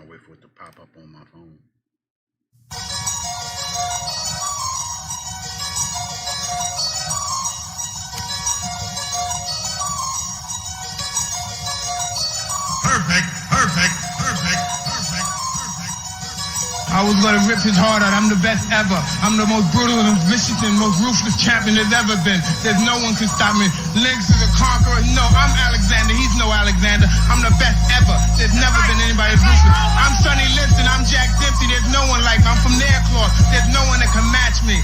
Can't wait for it to pop up on my phone. Perfect. I was gonna rip his heart out. I'm the best ever. I'm the most brutal and vicious and most ruthless champion there's ever been. There's no one can stop me. Lynx is a conqueror. No, I'm Alexander. He's no Alexander. I'm the best ever. There's never been anybody as ruthless. I'm Sonny Liston. I'm Jack Dempsey. There's no one like me. I'm from Nairclaw. There's no one that can match me.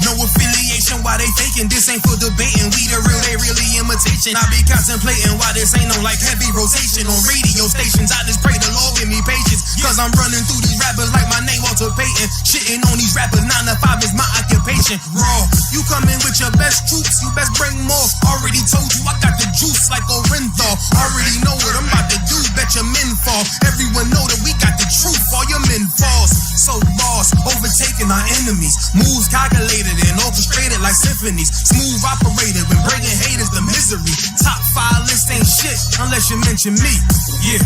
No affiliation, why they faking? This ain't for debating. We the real, they really imitation. I be contemplating why this ain't no like heavy rotation on radio stations. I just pray the Lord give me patience, cause I'm running through these rappers like my name Walter Payton. Shitting on these rappers, 9 to 5 is my occupation. Raw, you come in with your best troops, you best bring more. Already told you I got the juice like Orenthal. Already know what I'm about to do, bet your men fall. Everyone know that we got the truth, all your men falls. So lost, overtaking our enemies. Moves calculated and orchestrated like symphonies. Smooth operated when bringing haters the misery. Top 5 list ain't shit unless you mention me. Yeah,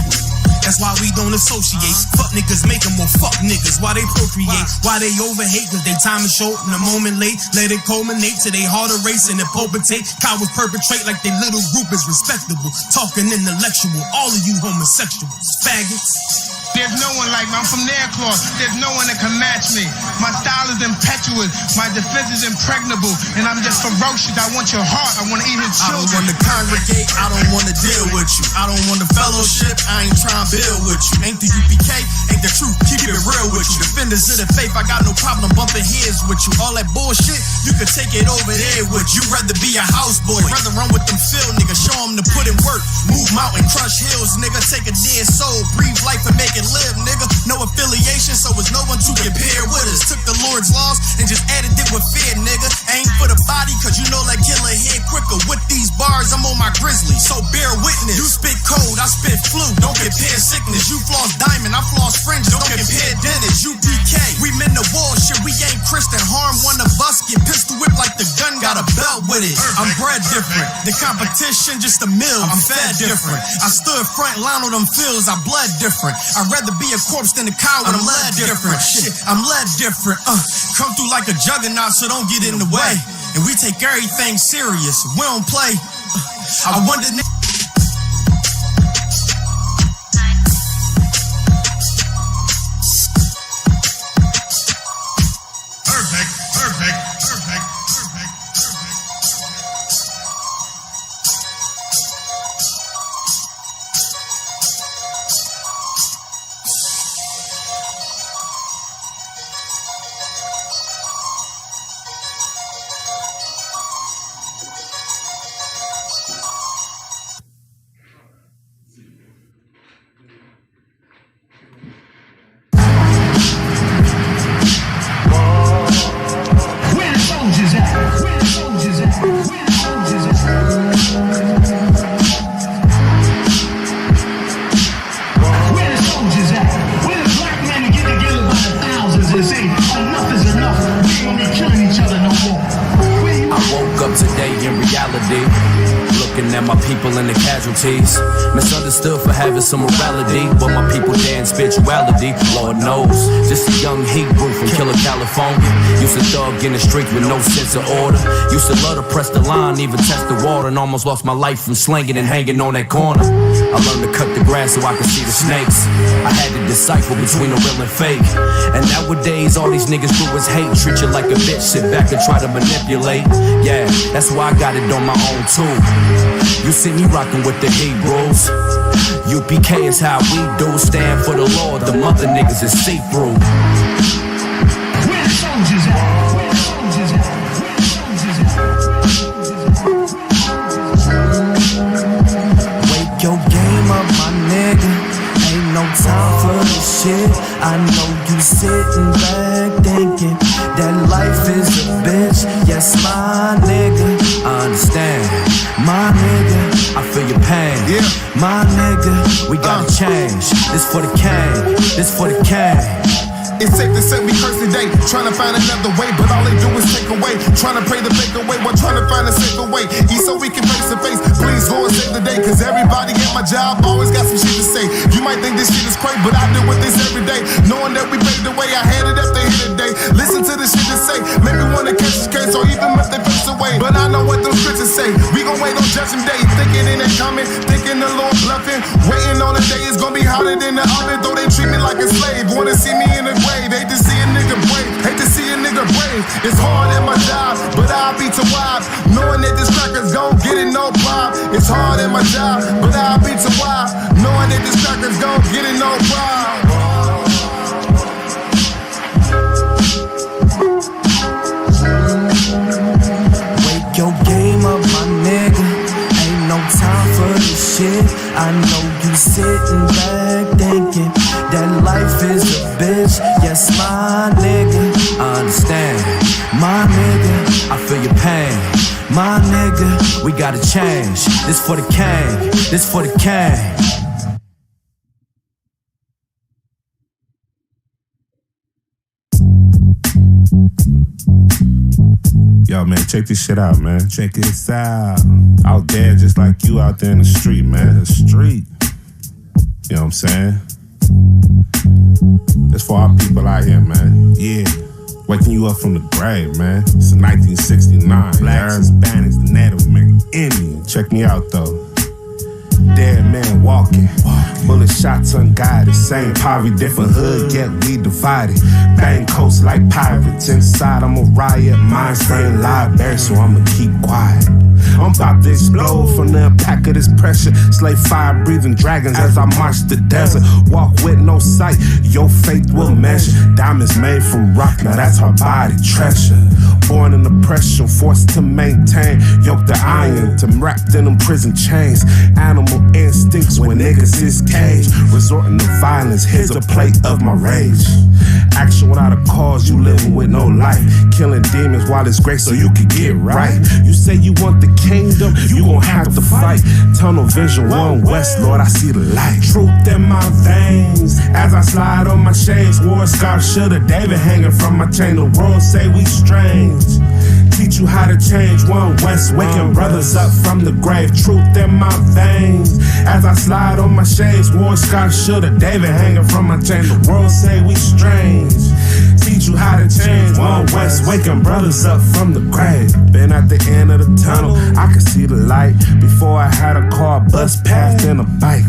that's why we don't associate. Fuck niggas make them more fuck niggas. Why they procreate? Why they overhate? Cause they time is short and a moment late. Let it culminate to they heart erase and it palpitate. Cowards perpetrate like they little group is respectable. Talking intellectual, all of you homosexuals, faggots. There's no one like me. I'm from Nairclaw. There's no one that can match me. My style is impetuous. My defense is impregnable. And I'm just ferocious. I want your heart. I want to eat his children. I don't want to congregate. I don't want to deal with you. I don't want to fellowship. I ain't trying to build with you. Ain't the UPK, ain't the truth. Keep it real with you. Defenders of the faith, I got no problem bumping heads with you. All that bullshit, you can take it over there with you. Rather be a houseboy. Rather run with them field niggas. Show them to put in work. Move mountain, crush hills, nigga. Take a dead soul. Breathe life and make it live, nigga. No affiliation, so it's no one to compare with us. Took the Lord's laws and just added it with fear, nigga. Ain't for the body, cause you know that killer hit quicker. With these bars, I'm on my grizzly, so bear witness. You spit cold, I spit flu. Don't compare sickness. You floss diamond, I floss fringe. Don't compare dentist. You PK, we men the wall shit. We ain't Christian. Harm one of us, get pistol whipped like the gun got a belt with it. I'm bred different. The competition just a mill. I'm fed different. I stood front line on them fields. I bled different. I'd rather be a corpse than a cow. I'm led different. Shit, I'm led different. Come through like a juggernaut, so don't get in the way. And we take everything serious. We don't play. I wonder. Misunderstood for having some morality, but my people dance spirituality. Lord knows, just a young Hebrew from Killer, California. Used to thug in the streets with no sense of order. Used to love to press the line, even test the water, and almost lost my life from slinging and hanging on that corner. I learned to cut the grass so I could see the snakes. I had to decipher between the real and fake. And nowadays all these niggas do is hate. Treat you like a bitch, sit back and try to manipulate. Yeah, that's why I got it on my own too. You see me rockin' with the Hebrews. UPK is how we do. Stand for the Lord, the mother niggas is see-through. Where the soldiers at? Where the soldiers at? Where the soldiers at? Wake your game up, my nigga. Ain't no time for this shit. I know you sitting back thinking that life is a bitch. Yes, my nigga, I understand. My nigga, I feel your pain. Yeah. My nigga, we gotta change. This for the king, this for the king. It's safe to say we curse today, trying to find another way, but all they do is take away. Trying to pray to make a way while trying to find a safer way. Eat so we can face to face. Please, Lord, save the day, cause everybody at my job always got some shit to say. You might think this shit is crazy, but I deal with this every day. Knowing that we paved the way, I had it up to here today. Listen to the shit to say, make me wanna catch this case or even if they face away. But I know what those scriptures say. We gon' wait on judgment day, thinking it ain't coming, thinking the Lord bluffing. Waiting on the day it's gonna be hotter than the oven, though they treat me like a slave. Wanna see me in the grave, hate to see a nigga brave, hate to see a nigga brave. It's hard at my job, but I'll be too wise, knowing that this cracker's gon' get it no problem. It's hard at my job, but I'll be too wise, knowing that this cracker's gon' get it no problem. Wake your game up, my nigga. Ain't no time for this shit. I know you sitting back thinking that life is a bitch. Yes, my nigga, I understand. My nigga, I feel your pain. My nigga, we gotta change. This for the king, this for the king. Yo, man, check this shit out, man. Check this out. Out there just like you out there in the street, man. The street. You know what I'm saying? It's for our people out here, man. Yeah. Waking you up from the grave, man. It's 1969. Blacks, Hispanics, Native American, Indian. Check me out, though. Dead man walking, bullet shots unguided. Same poverty, different hood, yet we divided. Bang coats like pirates. Inside I'm a riot, mind frame library, so I'ma keep quiet. I'm about to explode from the impact of this pressure. Slay fire breathing dragons as I march the desert. Walk with no sight, your faith will measure. Diamonds made from rock, now that's our body treasure. Born in oppression, forced to maintain. Yoked the iron to wrapped in them prison chains. Animal instincts when niggas is caged. Resorting to violence, here's a plate of my rage. Action without a cause, you living with no life. Killing demons while it's great so you can get right. You say you want the kingdom, you gon' have to fight. Tunnel vision, one west, Lord, I see the light. Truth in my veins, as I slide on my shades. War scar, shoulda David hanging from my chain. The world say we strange. Teach you how to change, one west, waking brothers up from the grave. Truth in my veins, as I slide on my shades. War scar, shoulda David hanging from my chain. The world say we strange. Teach you how to change, one west, waking brothers up from the grave. Been at the end of the tunnel, I could see the light. Before I had a car, bus passed and a bike.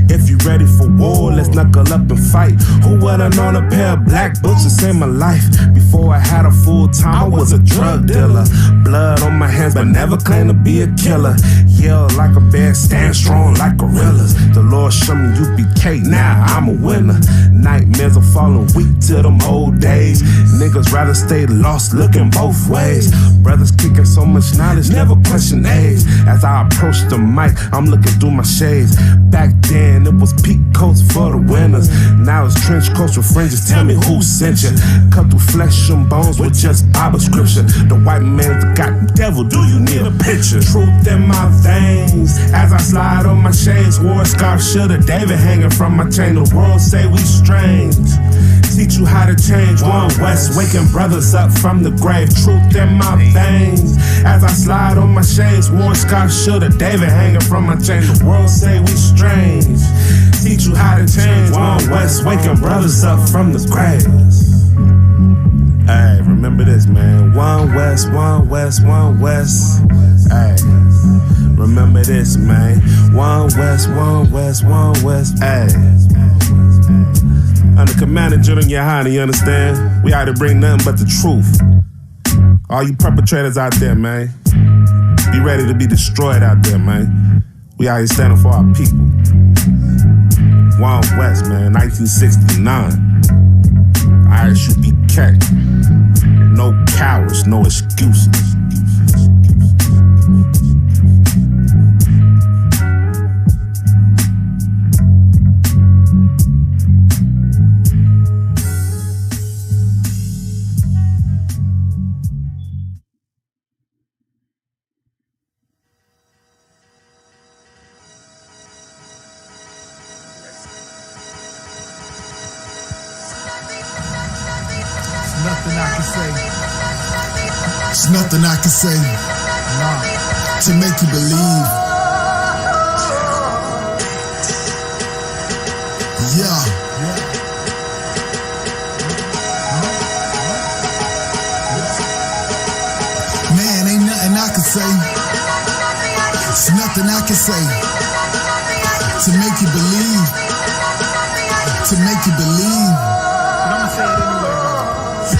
If you ready for war, let's knuckle up and fight. Who would've known a pair of black butchers in my life? Before I had a full time, I was a drug dealer. Blood on my hands, but never claimed to be a killer. Yell like a bear, stand strong like gorillas. The Lord showed me UPK, now I'm a winner. Nightmares are falling weak to them old days. Niggas rather stay lost, looking both ways. Brothers kicking so much knowledge, never question age. As I approach the mic, I'm looking through my shades. Back then, it was peak coats for the winners. Now it's trench coats with fringes. Tell me who sent you. Cut through flesh and bones with just Bible scripture. The white man's the goddamn devil, do you need a picture? Truth in my veins, as I slide on my shades. War scar, shoulda David hanging from my chain. The world say we strange. Teach you how to change, one west, waking brothers up from the grave. Truth in my veins, as I slide on my shades. War scar, shoulda David hanging from my chain. The world say we strange. Teach you how to change, one west, waking brothers up from the grave. Hey, remember this, man. One west, one west, one west. Hey, remember this, man. One west, one west, one west. Hey. I'm the Commander General Yaahla, you understand? We out to bring nothing but the truth. All you perpetrators out there, man, be ready to be destroyed out there, man. We out here standing for our people. One West, man, 1969. Isupk. No cowards, no excuses. There's nothing I can say to make you believe. Yeah. Man, ain't nothing I can say. There's nothing I can say to make you believe. To make you believe.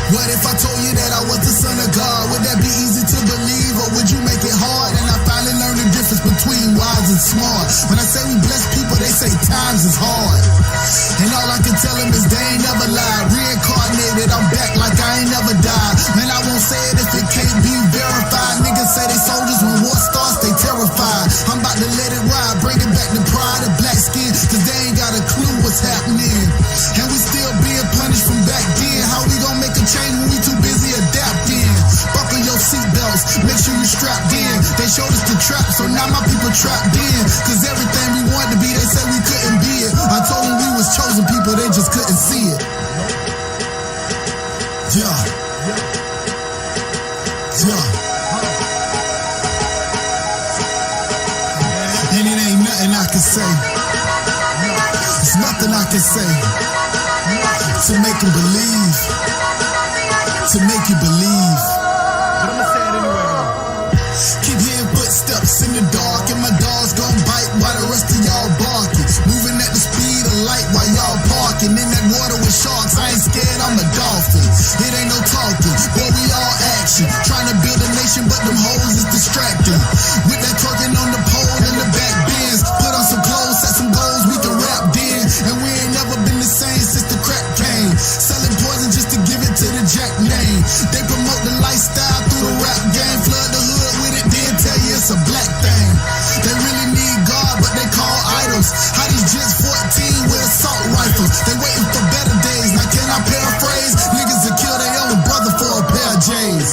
What if I told you that I was the son of God? Would that be easy to believe, or would you make it hard? And I finally learned the difference between wise and smart. When I say we bless people, they say times is hard. And all I can tell them is they ain't never lied. Reincarnated, I'm back like I ain't never died. Man, I won't say it if it can't be verified. Niggas say they soldiers, when war starts, they terrified. I'm about to let it ride, bringing back the pride of black skin, cause they ain't got a clue what's happening. And we still being punished from back then. How we gonna make a change when we too busy adapting? Buckle your seatbelts, make sure you strapped in. They showed us the trap, so now my people trapped in. Cause everything we wanted to be, they said we couldn't be it. I told them we was chosen people, they just couldn't see it. Yeah. And it ain't nothing I can say. There's nothing I can say to make them believe. To make you believe. But I'ma say it anyway. Keep hearing footsteps in the dark, and my dogs gon' bite while the rest of y'all barking. Moving at the speed of light while y'all parking in that water with sharks. I ain't scared, I'm a dolphin. It ain't no talking, boy, we all action. Trying to build a nation, but them hoes is distracting. With that twerking on the pole in the back bins. Put on some clothes, set some goals, we can rap then. And we ain't never been the same since the crack came. Selling poison just to give it to the Jack name. They promote the lifestyle through the rap game. Flood the hood with it, then tell you it's a black thing. They really need God, but they call idols. How these just 14 with assault rifles? They waiting for better days. Now can I paraphrase? Niggas will kill their own brother for a pair of J's.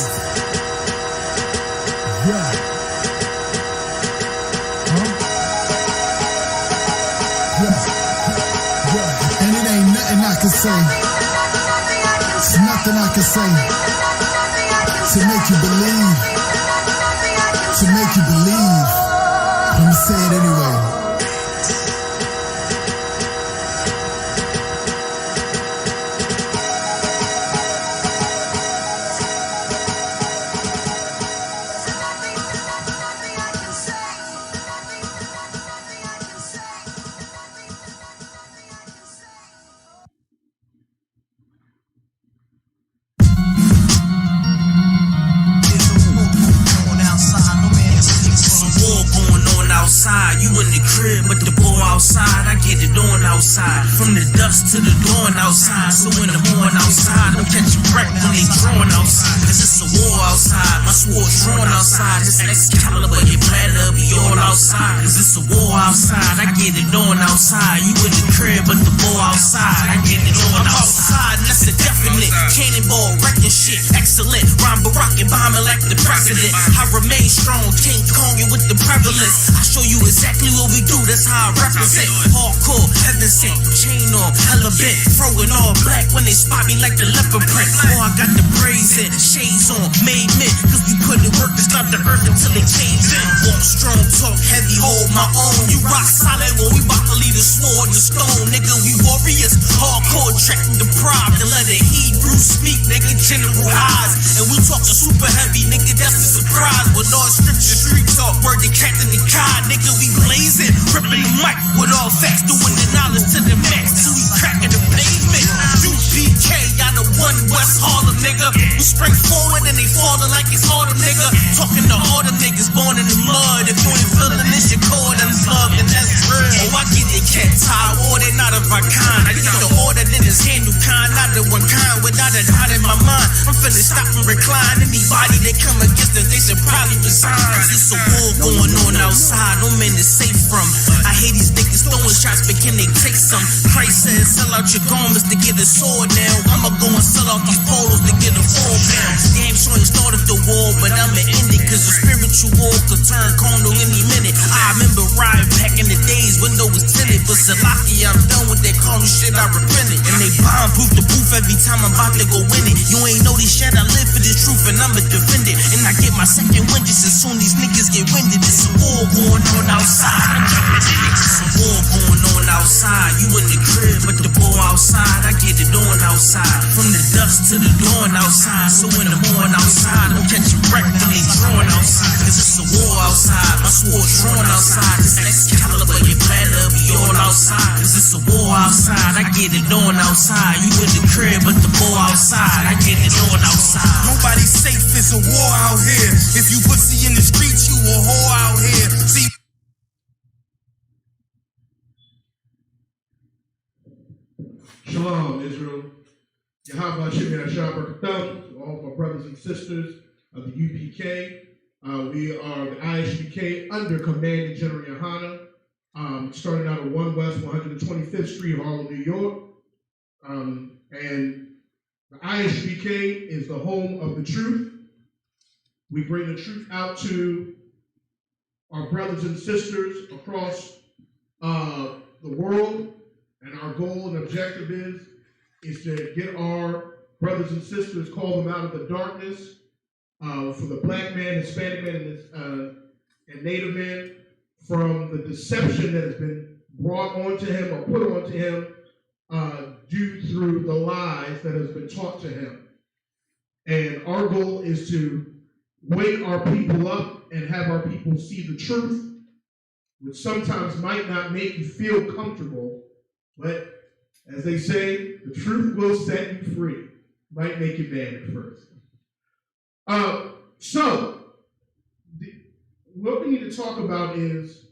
And it ain't nothing I can say. There's nothing I can say to make you believe. To make you believe. Let me say it anyway. From the dust to the dawn outside. So in the morning outside, don't catch a wreck when they drawn outside. Cause it's a war outside, my sword drawn outside. This Excalibur, your platter be all outside. Cause it's a war outside, I get it on outside. You in the crib, but the war outside, I get it on outside. And that's a definite, cannonball, wrecking shit. Excellent, rhyme Barack and bombing like the president. I remain strong, King Kong with the prevalence. I show you exactly what we do, that's how I represent. Hardcore, heaven sent, chain on, hella bent. Throwing all black when they spot me like the leopard print. Oh, I got the braids in, shades on, made men. Cause we put in work to start the earth until it caves in. Walk strong, talk heavy, hold my own. You rock solid when we bout to leave the sword and stone. Nigga, we warriors, hardcore, tracking the pride. And let the Hebrew speak, nigga, general eyes. And we talking super heavy, nigga, that's a surprise. With all scripture, street talk, word to Captain and Kai. Nigga, we blazing, ripping the mic with all facts, doing the knowledge to the max. Till we cracking the pavement. UPK, y'all the one West Harlem, nigga. We spring forward and they falling like it's autumn, nigga. Talking to all the niggas born in the mud. If you ain't feeling this, your cord unplugged, and that's real. Oh, I get it, cat tie, or they not of our kind. I get the order that is handle kind, not the one kind. Without a doubt in my mind, I'm finna stop and recline. Anybody that come against us, they should probably resign. It's a war going on outside, no man is safe from. I hate these niggas throwing shots, but can they take some? Christ said, sell out your garments to get a sword now. I'ma go and sell out these polos to get a 4 pound. Damn sure you started the war, but I'ma end it. Cause the spiritual potential war could turn condo any minute. I remember riding back in the days, window was tinted, but Salaki, I'm done with that condo shit, I repented. And they bomb-proof the booth every time I'm about to go win it. You ain't know this shit, I live for this truth and I'ma defend it. And I get my second wind just as soon these niggas get winded. It's a war going on outside. It's a war going on outside. You in the crib, but the ball outside. I get it on outside. From the dust to the dawn outside. So in the morning outside, don't catch a wreck when they drawing outside. Cause it's a war outside. My sword drawn outside. This Excalibur, you better be all outside. Cause it's a war outside. I get it on outside. You in the crib, but the ball outside. I get it on outside. Nobody's safe, it's a war out here. If you pussy in the streets, you a whore out here. See. Shalom, Israel. Yaahla to all of my brothers and sisters of the UPK. We are the Isupk under Commanding General Yaahla, starting out at 1 West 125th Street, Harlem, New York. And the Isupk is the home of the truth. We bring the truth out to our brothers and sisters across the world. And our goal and objective is to get our brothers and sisters, call them out of the darkness, for the black man, Hispanic man, and Native man, from the deception that has been brought onto him or put onto him due through the lies that has been taught to him. And our goal is to wake our people up and have our people see the truth, which sometimes might not make you feel comfortable, but as they say, the truth will set you free. Might make you mad at first. What we need to talk about is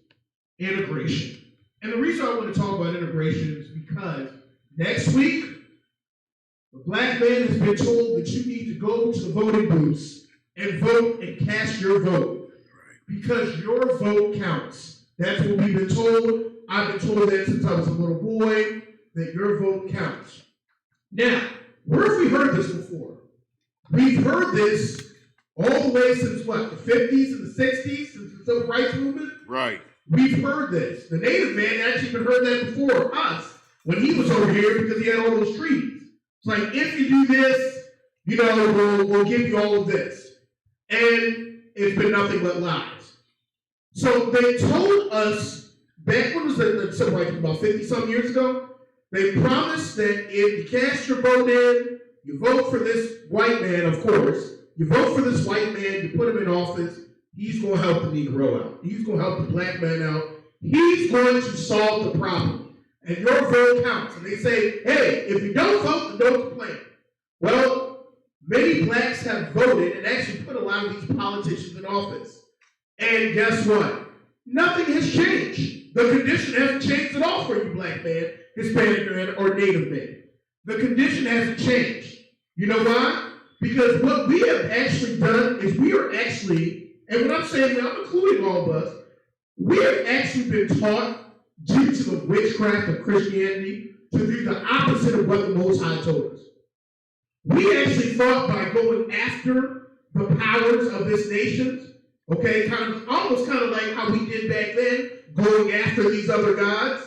integration. And the reason I want to talk about integration is because next week, the black man has been told that you need to go to the voting booths and vote and cast your vote. Because your vote counts. That's what we've been told. I've been told that since I was a little boy, that your vote counts. Now, where have we heard this before? We've heard this all the way since what, the 50s and the 60s, since the Civil Rights Movement? Right. We've heard this. The Native man actually even heard that before us when he was over here because he had all those treaties. It's like, if you do this, we'll give you all of this. And it's been nothing but lies. So they told us back when was the Civil Rights about 50-some years ago, they promised that if you cast your vote in, you vote for this white man, of course, you vote for this white man, you put him in office, he's going to help the Negro out. He's going to help the black man out. He's going to solve the problem. And your vote counts. And they say, hey, if you don't vote, then don't complain. Well, many blacks have voted and actually put a lot of these politicians in office. And guess what? Nothing has changed. The condition hasn't changed at all for you, black man, Hispanic man, or Native man. The condition hasn't changed. You know why? Because what we have actually done is we are actually, and when I'm saying that, I'm including all of us, we have actually been taught, due to the witchcraft of Christianity, to do the opposite of what the Most High told us. We actually thought by going after the powers of this nation, okay, almost like how we did back then, going after these other gods,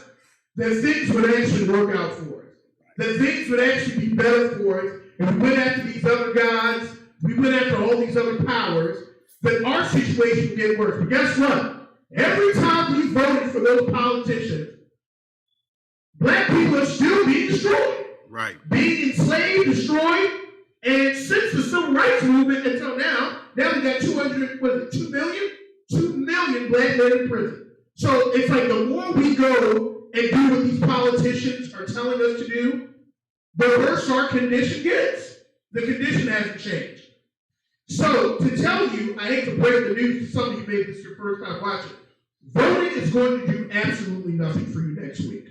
that things would actually work out for us. That things would actually be better for us if we went after these other gods, we went after all these other powers, that our situation would get worse. But guess what? Every time we voted for those politicians, black people are still being destroyed. Right. Being enslaved, destroyed, and since the Civil Rights Movement until now we got 2 million? 2 million black men in prison. So it's like the more we go and do what these politicians are telling us to do, the worse our condition gets. The condition hasn't changed. So to tell you, I hate to break the news to some of you, maybe this is your first time watching, voting is going to do absolutely nothing for you next week.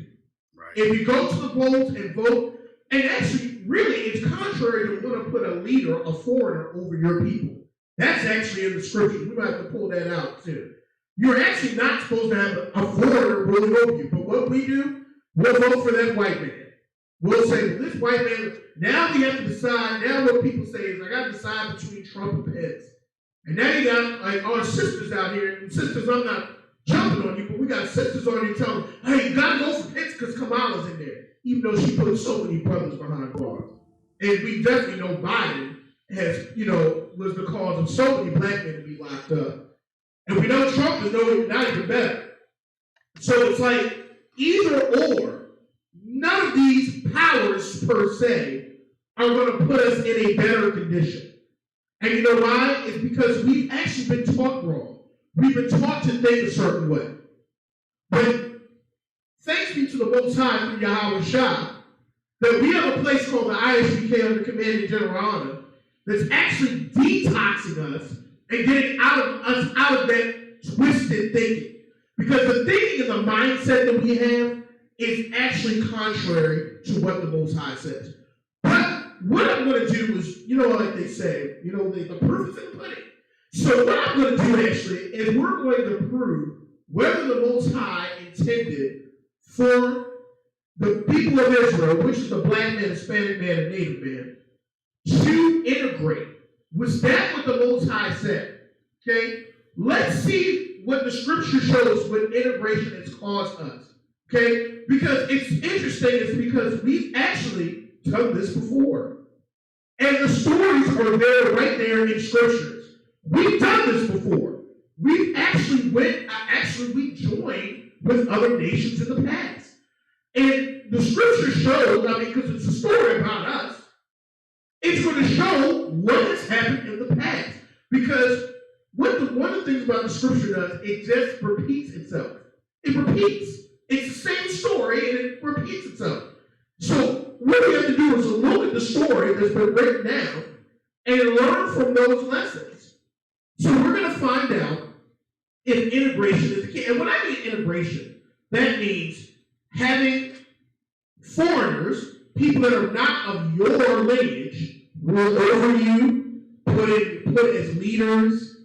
Right. If you go to the polls and vote, and actually, really, it's contrary to want to put a leader, a foreigner, over your people. That's actually in the scriptures. We might have to pull that out too. You're actually not supposed to have a foreigner ruling over you. But what we do, we'll vote for that white man. We'll say, well, this white man, now we have to decide, now what people say is, I got to decide between Trump and Pence. And now you got like our sisters out here, and sisters, I'm not jumping on you, but we got sisters on here telling, hey, you gotta go for Pitts because Kamala's in there, even though she put so many brothers behind bars. And we definitely know Biden has, was the cause of so many black men to be locked up. And we know Trump is not even better. So it's like either or, none of these powers per se are going to put us in a better condition. And you know why? It's because we've actually been taught wrong. We've been taught to think a certain way. But thanks be to the Most High through Yaahla Shah, that we have a place called the Isupk under Command of General Honor that's actually detoxing us and getting us out of that twisted thinking. Because the thinking and the mindset that we have is actually contrary to what the Most High says. But what I'm going to do is, like they say, the proof is in the pudding. So what I'm going to do actually is we're going to prove whether the Most High intended for the people of Israel, which is the black man, Hispanic man, and Native man, to integrate. Was that what the Most High said? Okay? Let's see what the scripture shows what integration has caused us. Okay? Because it's interesting, it's because we've actually done this before. And the stories are there, right there in scriptures. We've done this before. We actually we joined with other nations in the past. And the scripture shows, because it's a story about us, it's going to show what has happened in the past. Because one of the things about the scripture does, it just repeats itself. It repeats. It's the same story and it repeats itself. So what we have to do is look at the story that's been written down and learn from those lessons. So we're going to find out if integration is the key. And when I mean integration, that means having foreigners, people that are not of your lineage, rule over you, put as leaders,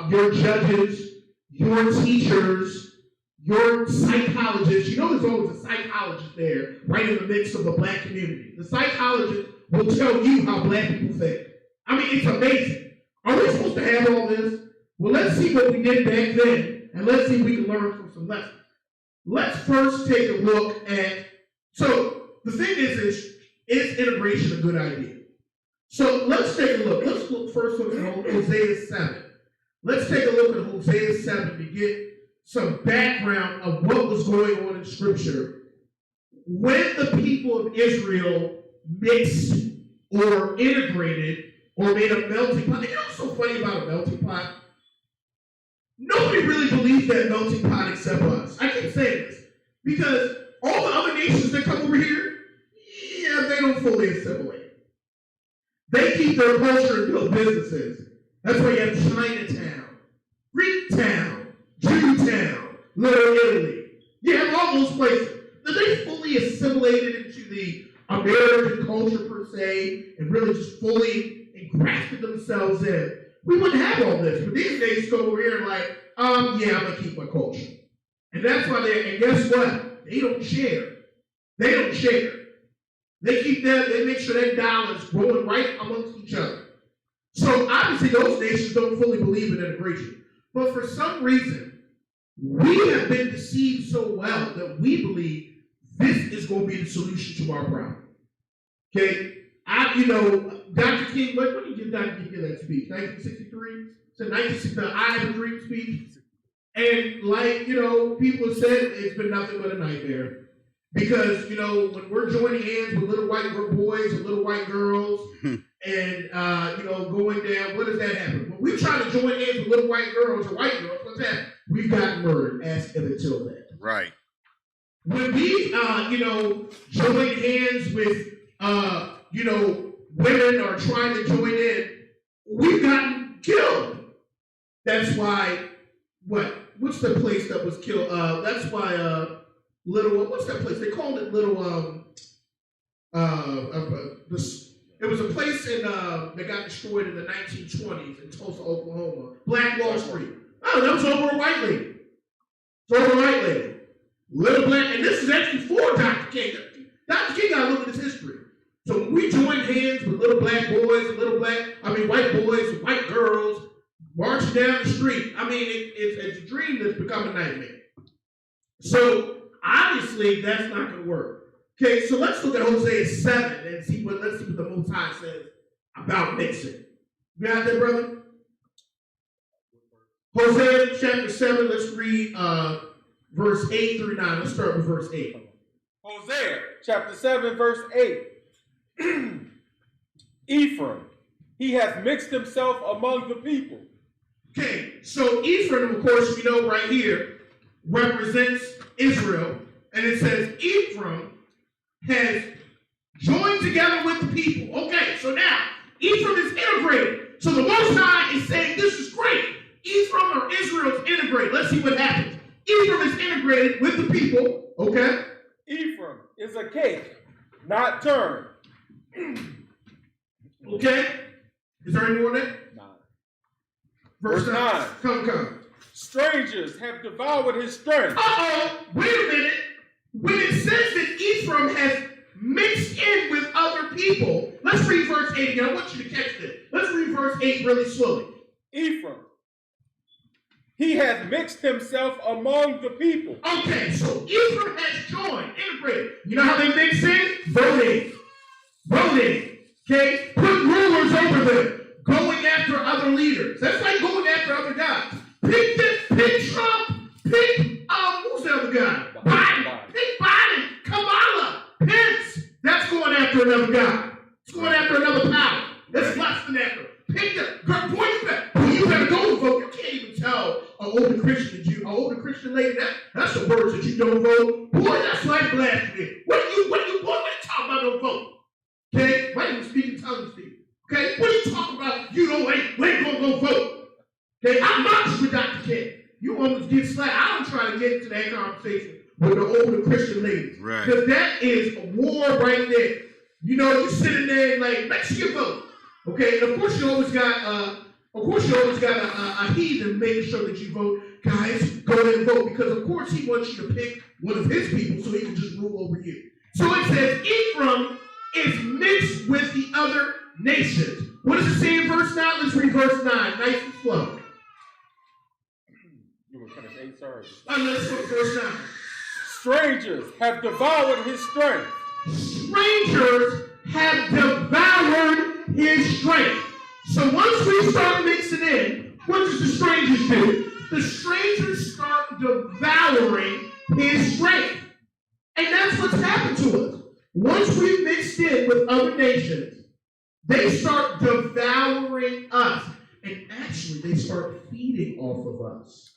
your judges, your teachers, your psychologists. There's always a psychologist there, right in the midst of the black community. The psychologist will tell you how black people think. It's amazing. Are we supposed to have all this? Well, let's see what we did back then, and let's see if we can learn from some lessons. Let's first take a look at, so the thing is integration a good idea? So let's take a look. Let's first look at Hosea 7. Let's take a look at Hosea 7 to get some background of what was going on in Scripture when the people of Israel mixed or integrated or made a melting pot. What's so funny about a melting pot? Nobody really believes that melting pot except us. I keep saying this because all the other nations that come over here, they don't fully assimilate. They keep their culture and build businesses. That's why you have Chinatown, Greek Town, Jewtown, Little Italy. You have all those places. Now, they fully assimilated into the American culture per se and really just fully engrafted themselves in. We wouldn't have all this. But these days go over here and like, I'm going to keep my culture. And that's why and guess what? They don't share. They don't share. They keep they make sure their dollars rolling right amongst each other. So obviously those nations don't fully believe in integration. But for some reason, we have been deceived so well that we believe this is going to be the solution to our problem. Okay? Dr. King, when did you Dr. King give that speech? 1963? So 1969, I Have a Dream speech. And people have said it's been nothing but a nightmare. Because, when we're joining hands with little white boys and little white girls and, going down, what does that happen? When we try to join hands with little white girls or white girls, what's that? We've gotten murdered. Ask Emmett Till that. Right. When we, join hands with, women are trying to join in, we've gotten killed. That's why, what's the place that was killed? That's why, what's that place? They called it it was a place that got destroyed in the 1920s in Tulsa, Oklahoma. Black Wall Street. Oh, that was over a white lady. It's over a white lady. Little black, and this is actually for Dr. King. Dr. King got to look at his history. So when we join hands with little black boys and white boys and white girls, down the street. I mean, it's a dream that's become a nightmare. So obviously that's not going to work. Okay, so let's look at Hosea 7 and let's see what the Most High says about mixing. You got that, brother? Hosea chapter 7, let's read verse 8 through 9. Let's start with verse 8. Hosea chapter 7, verse 8. Ephraim, he has mixed himself among the people. Okay, so Ephraim, of course, we know right here, represents Israel. And it says Ephraim has joined together with the people. Okay, so now Ephraim is integrated. So the Most High is saying this is great. Ephraim or Israel is integrated. Let's see what happens. Ephraim is integrated with the people. Okay. Ephraim is a cake, not turned. Okay. Is there any more there? 9. Verse 9. Come. Strangers have devoured his strength. Uh-oh. Wait a minute. When it says that Ephraim has mixed in with other people, let's read verse 8 again. I want you to catch this. Let's read verse 8 really slowly. Ephraim, he has mixed himself among the people. Okay, so Ephraim has joined, integrated. You know how they mix in? Voting. Okay? Put rulers over them. Going after other leaders. That's like going after other guys. Pick Trump. Pick, who's the other guy? Biden. Pick Biden. Kamala. Pence. That's going after another guy. It's going after another power. That's lusting after. Pick the girl, boy, you better go and vote. You can't even tell an older Christian lady that's the words that you don't vote. Boy, that's like blasphemy. What are you talking about? Don't vote. Okay? Why are you speaking tongues, Steve? Okay? What are you talking about? You don't ain't gonna go vote. Okay? I'm not with Dr. King. You almost get slapped. I don't try to get into that conversation with the older Christian ladies. Right. Because that is a war right there. You know, you sitting there and like, make sure you vote. Okay, and of course you always got a heathen making sure that you vote. Guys, go ahead and vote, because of course he wants you to pick one of his people so he can just rule over you. So it says Ephraim is mixed with the other nations. What does it say in verse 9? Let's read verse 9, nice and slow. You were finish 8, sorry. Let's go to verse 9. Strangers have devoured his strength. Strangers have devoured his strength. So once we start mixing in, what does the strangers do? The strangers start devouring his strength. And that's what's happened to us. Once we've mixed in with other nations, they start devouring us. And actually, they start feeding off of us.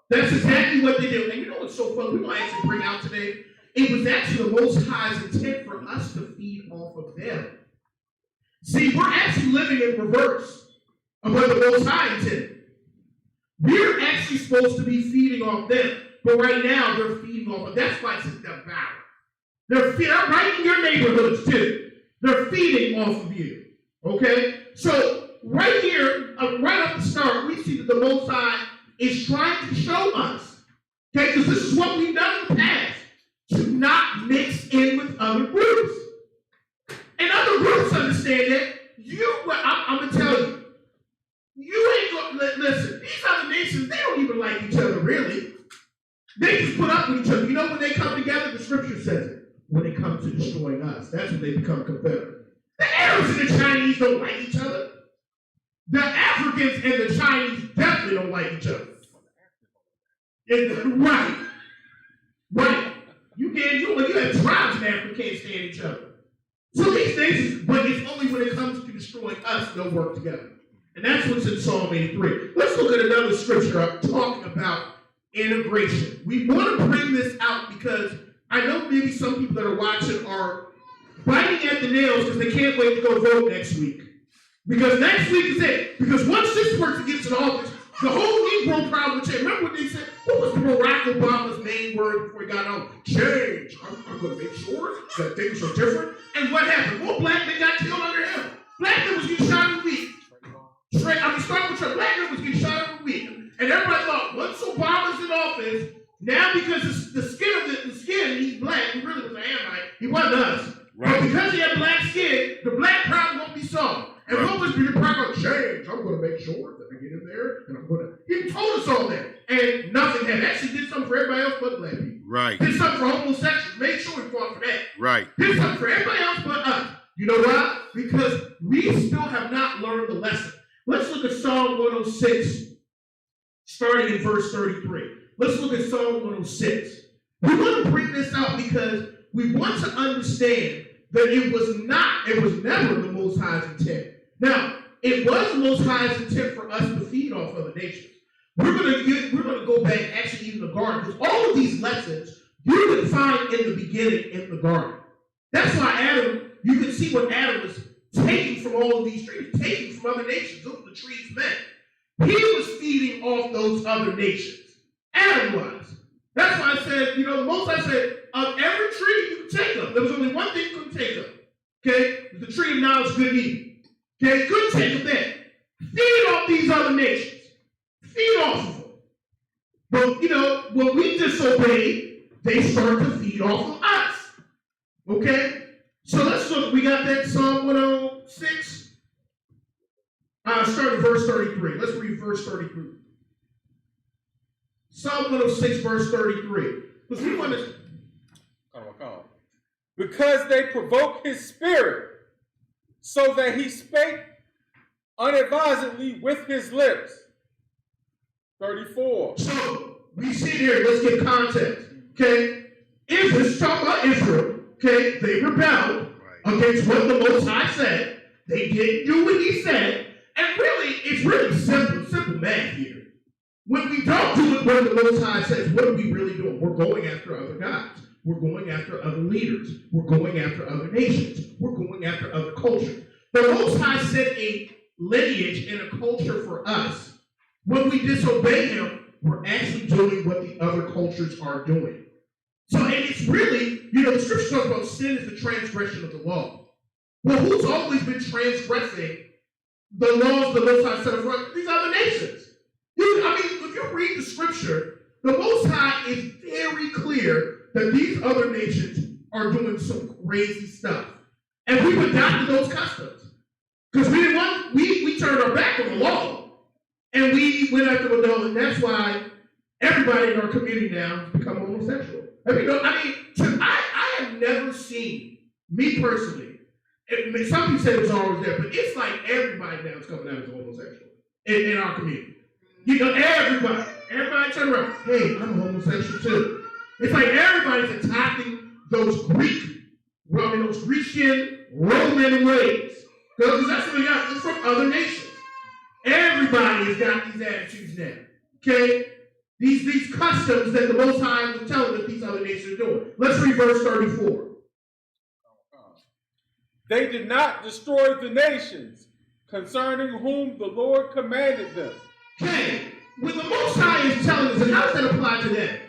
That's exactly what they do. And you know what's so funny? We're going to actually bring out today, it was actually the Most High's intent for us to feed off of them. See, we're actually living in reverse of what the Most High intended. We're actually supposed to be feeding off them, but right now they're feeding off of. That's why it says devour. They're right in your neighborhoods too. They're feeding off of you. Okay? So right here, right off the start, we see that the Most High is trying to show us, okay, because this is what we've done in the past, to not mix in with other groups. And other groups understand that. I'm going to tell you, you ain't going to, listen, these other nations, they don't even like each other, really. They just put up with each other. You know when they come together, the scripture says it. When it comes to destroying us, that's when they become Confederate. The Arabs and the Chinese don't like each other. The Africans and the Chinese definitely don't like each other. Right. You have tribes in Africa can't stand each other. So these things, but it's only when it comes to destroying us, they'll work together. And that's what's in Psalm 83. Let's look at another scripture talking about integration. We want to bring this out because I know maybe some people that are watching are biting at the nails because they can't wait to go vote next week. Because next week is it. Because once this person gets in office, the whole Negro problem will change. Remember what they said? What was Barack Obama's main word before he got on? Change. I'm going to make sure that things are different. And what happened? More black men got killed under him. Black men was getting shot every week. Starting with Trump. Black men was getting shot every week. And everybody thought, once Obama's in office, now because the skin, he's black. He really was an Amite. He wasn't us. Right. But because he had black skin, the black problem won't be solved. And what was the problem? Change. I'm going to make sure that we get in there, and I'm gonna. He told us all that, and nothing happened. Actually, did something for everybody else but black people. Right. Did something for homosexuals. Made sure we fought for that. Right. Did something for everybody else but us. You know why? Because we still have not learned the lesson. Let's look at Psalm 106, starting in verse 33. Let's look at Psalm 106. We want to bring this out because we want to understand that it was never the Most High's intent. Now, it was the Most High's intent for us to feed off other nations. We're gonna go back actually in the garden, because all of these lessons you can find in the beginning in the garden. That's why Adam, you can see what Adam was taking from all of these trees, taking from other nations. Those are the trees meant. He was feeding off those other nations. Adam was. That's why I said, the Most High said, of every tree you can take of. There was only one thing you couldn't take of. Okay? The tree of knowledge, good and evil. Okay? Couldn't take of that. Feed off these other nations. Feed off of them. But, when we disobey, they start to feed off of us. Okay? So let's look. We got that Psalm 106. Start at verse 33. Let's read verse 33. Psalm 106, verse 33. Because we want to... Because they provoke his spirit, so that he spake unadvisedly with his lips. 34. So, we see here, let's get context. Okay? Israel's talking about Israel. Okay? They rebelled against what the Most High said. They didn't do what he said. And really, it's really simple math here. When we don't do what the Most High says, what are we really doing? We're going after other gods. We're going after other leaders. We're going after other nations. We're going after other cultures. The Most High set a lineage and a culture for us. When we disobey him, we're actually doing what the other cultures are doing. So, and it's really, the scripture talks about sin is the transgression of the law. Well, who's always been transgressing the laws the Most High set up for these other nations? If you read the scripture, the Most High is very clear that these other nations are doing some crazy stuff. And we've adopted those customs. Because we turned our back on the law. And we went after the law, and that's why everybody in our community now has become homosexual. I have never seen, me personally, some people say it was always there, but it's like everybody now is coming out as homosexual in our community. Everybody turn around. Hey, I'm homosexual too. It's like everybody's attacking those Grecian, Roman ways. Because that's what we got from other nations. Everybody has got these attitudes now. Okay? These customs that the Most High was telling us these other nations are doing. Let's read verse 34. They did not destroy the nations concerning whom the Lord commanded them. Okay, when the Most High is telling us, and how does that apply to that?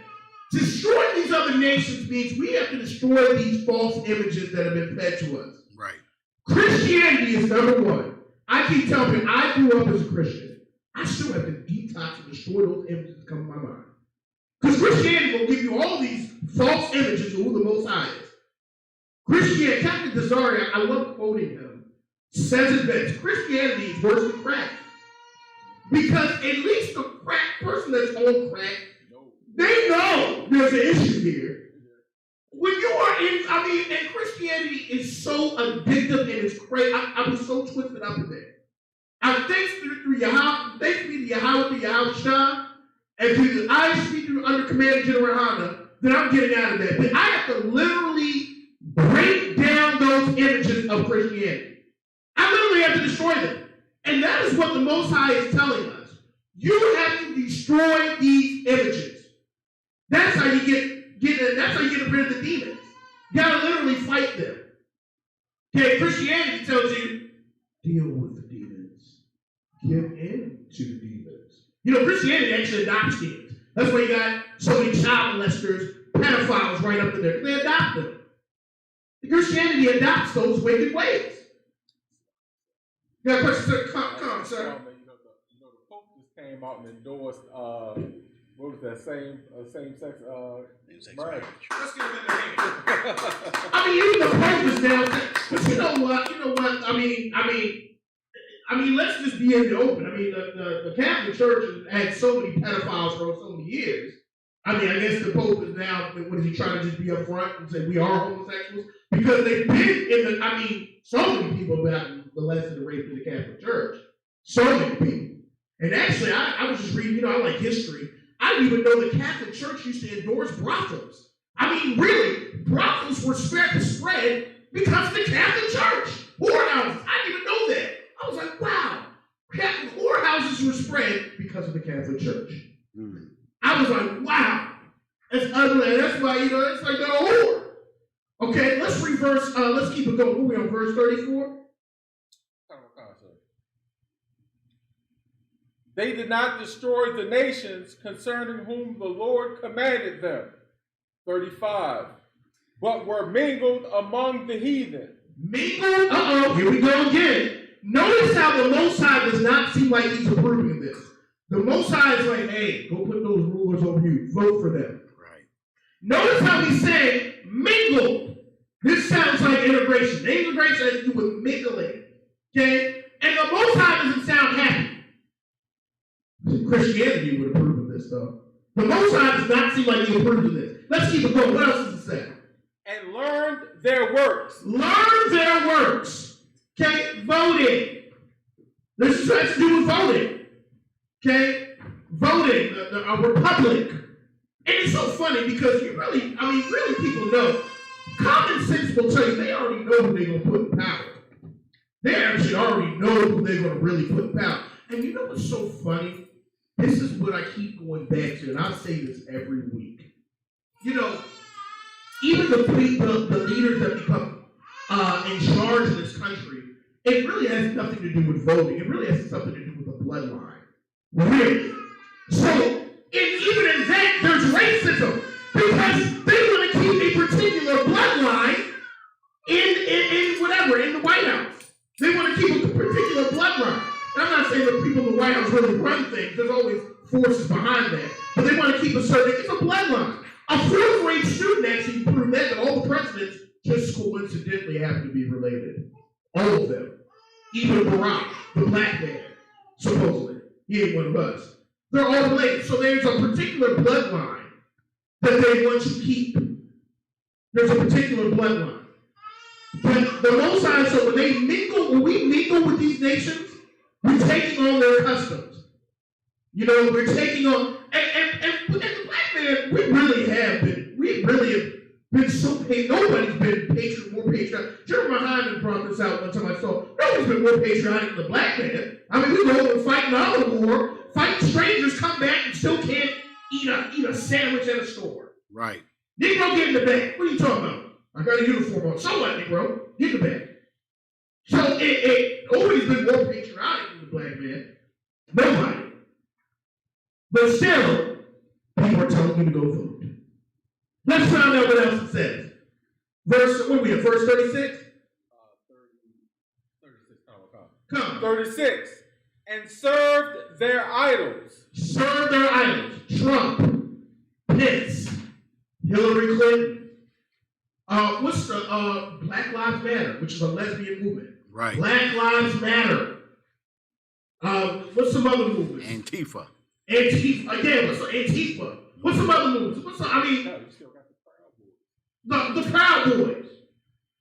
Destroying these other nations means we have to destroy these false images that have been fed to us. Right. Christianity is number one. I keep telling people, I grew up as a Christian. I still have to detox and destroy those images that come to my mind. Because Christianity will give you all these false images of who the Most High is. Christianity, Captain Desaria, I love quoting him, says it best. Christianity is worse than crack. Because at least the crack person that's on crack, they know there's an issue here. When you are and Christianity is so addictive and it's crazy. I was so twisted up in there. Thanks to Yaahla, thanks to Yaahla, to Yaahla, and to the ISP through under Commander General Yaahla, that I'm getting out of that. But I have to literally break down those images of Christianity. I literally have to destroy them. And that is what the Most High is telling us. You have to destroy these images. That's how you get rid of the demons. You gotta literally fight them. Okay, Christianity tells you, deal with the demons. Give in to the demons. Christianity actually adopts demons. That's why you got so many child molesters, pedophiles right up in there. They adopt them. Christianity adopts those wicked ways. You got a question, sir? Come, sir. The Pope just came out and endorsed, what was that, same-sex marriage. Let's get him in the hand. Even the Pope is down there. But you know what? I mean, let's just be in the open. I mean, the Catholic Church has had so many pedophiles for so many years. I mean, I guess the Pope is now, what is he trying to just be upfront and say we are homosexuals? Because they've been in the, I mean, so many people have gotten molested and raped in the Catholic Church. So many people. And actually, I was just reading, you know, I like history. I didn't even know the Catholic Church used to endorse brothels. I mean, really, brothels were spread because of the Catholic Church. Whorehouses, I didn't even know that. I was like, wow, Catholic whorehouses were spread because of the Catholic Church. I was like, wow, that's ugly. That's why, you know, it's like they're a whore. Okay, let's reverse, let's keep it going. We're on verse 34. They did not destroy the nations concerning whom the Lord commanded them. 35. But were mingled among the heathen. Mingled? Here we go again. Notice how the Most High does not seem like he's approving of this. The Most High is like, hey, go put those rulers over you. Vote for them. Right. Notice how he's saying mingled. This sounds like integration. The integration has to do with mingling. Okay? And the Most High doesn't sound happy. Christianity would approve of this, though. The Most High does not seem like he approves of this. Let's keep it going. What else does it say? And learned their works. Learn their works. Okay? Voting. This has to do with voting. Okay? Voting. A republic. And it's so funny because you really, I mean, really people know. Common sense will tell you they already know who they're going to put in power. They actually already know who they're going to really put in power. And you know what's so funny? This is what I keep going back to, and I say this every week. You know, even the leaders that become in charge of this country, it really has nothing to do with voting. It really has something to do with the bloodline. Really. So, even in that, there's racism. Because they want to keep a particular bloodline in the White House. They want to keep a particular bloodline. And I'm not saying that people in the White House really run things. There's always forces behind that. But they want to keep a certain, it's a bloodline. A fourth grade student actually proved that all the presidents just coincidentally happen to be related. All of them. Even Barack, the black man, supposedly. He ain't one of us. They're all related. So there's a particular bloodline that they want you to keep. There's a particular bloodline. But the Most High, so when we mingle with these nations, we're taking on their customs. You know, we're taking on, and the black man, we really have been so nobody's been more patriotic. Jeremy Hyman brought this out one time I saw. Nobody's been more patriotic than the black man. I mean, we go and fight another war, fight strangers, come back and still can't eat a sandwich at a store. Right. Negro, get in the bag. What are you talking about? I got a uniform on. So what, Negro? Get in the bag. So nobody's been more patriotic than the black man. Nobody. But still, people are telling you to go vote. Let's find out what else it says. Verse 36? 36. Come. 36. And served their idols. Served their idols. Trump, Pence, Hillary Clinton. What's the Black Lives Matter, which is a lesbian movement. Right. Black Lives Matter. What's some other movements? Antifa. Again, what's Antifa? What's some other movements? The Proud Boys.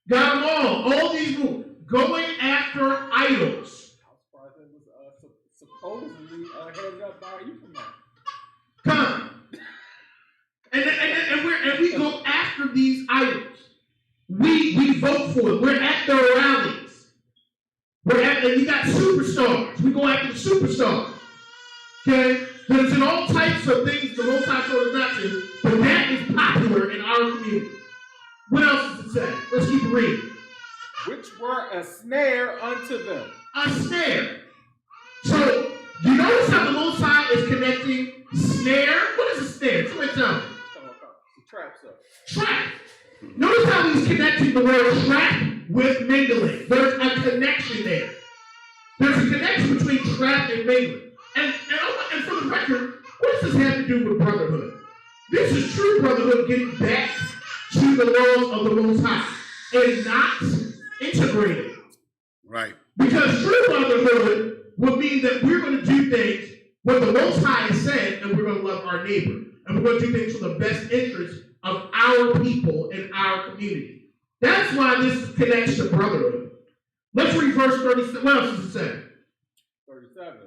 Got them all these movements. Going after idols. I was surprised it was supposedly headed up by Isupk. Come. And we go after these idols. We vote for it. We're at their rallies. And you got superstars. We go after the superstars. Okay? There's in all types of things the Most High told us not to, but that is popular in our community. What else does it say? Let's keep reading. Which were a snare unto them. A snare. So, you notice how the Most High is connecting snare? What is a snare? Somebody tell me. Trap stuff. Trap. Notice how he's connecting the word trap with mingling. There's a connection there. There's a connection between trap and mingling. And for the record, what does this have to do with brotherhood? This is true brotherhood getting back to the laws of the Most High and not integrating. Right. Because true brotherhood would mean that we're going to do things what the Most High has said, and we're going to love our neighbor. And we're going to do things for the best interest of our people and our community. That's why this connects to brotherhood. Let's read verse 37. What else does it say? 37.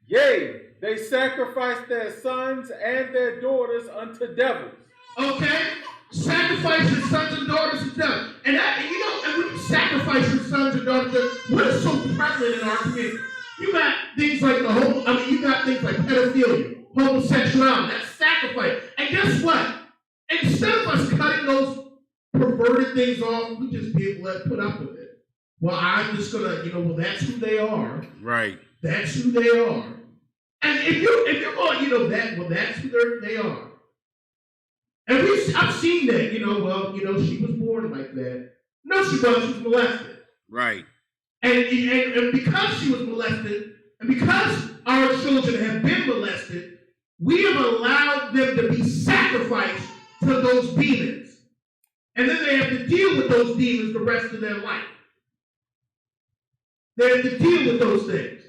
Yea, they sacrifice their sons and their daughters unto devils. Okay? Sacrifice your sons and daughters to devils. And and when you sacrifice your sons and daughters, what is so prevalent in our community? You got things like you got things like pedophilia, homosexuality, that's sacrifice. And guess what? Instead of us cutting those perverted things off, we just be able to put up with it. Well, I'm just gonna, well, that's who they are. Right. That's who they are. And if you're going, that's who they are. And I've seen that, she was born like that. No, she was molested. Right. And because she was molested, and because our children have been molested, we have allowed them to be sacrificed to those demons. And then they have to deal with those demons the rest of their life. They have to deal with those things.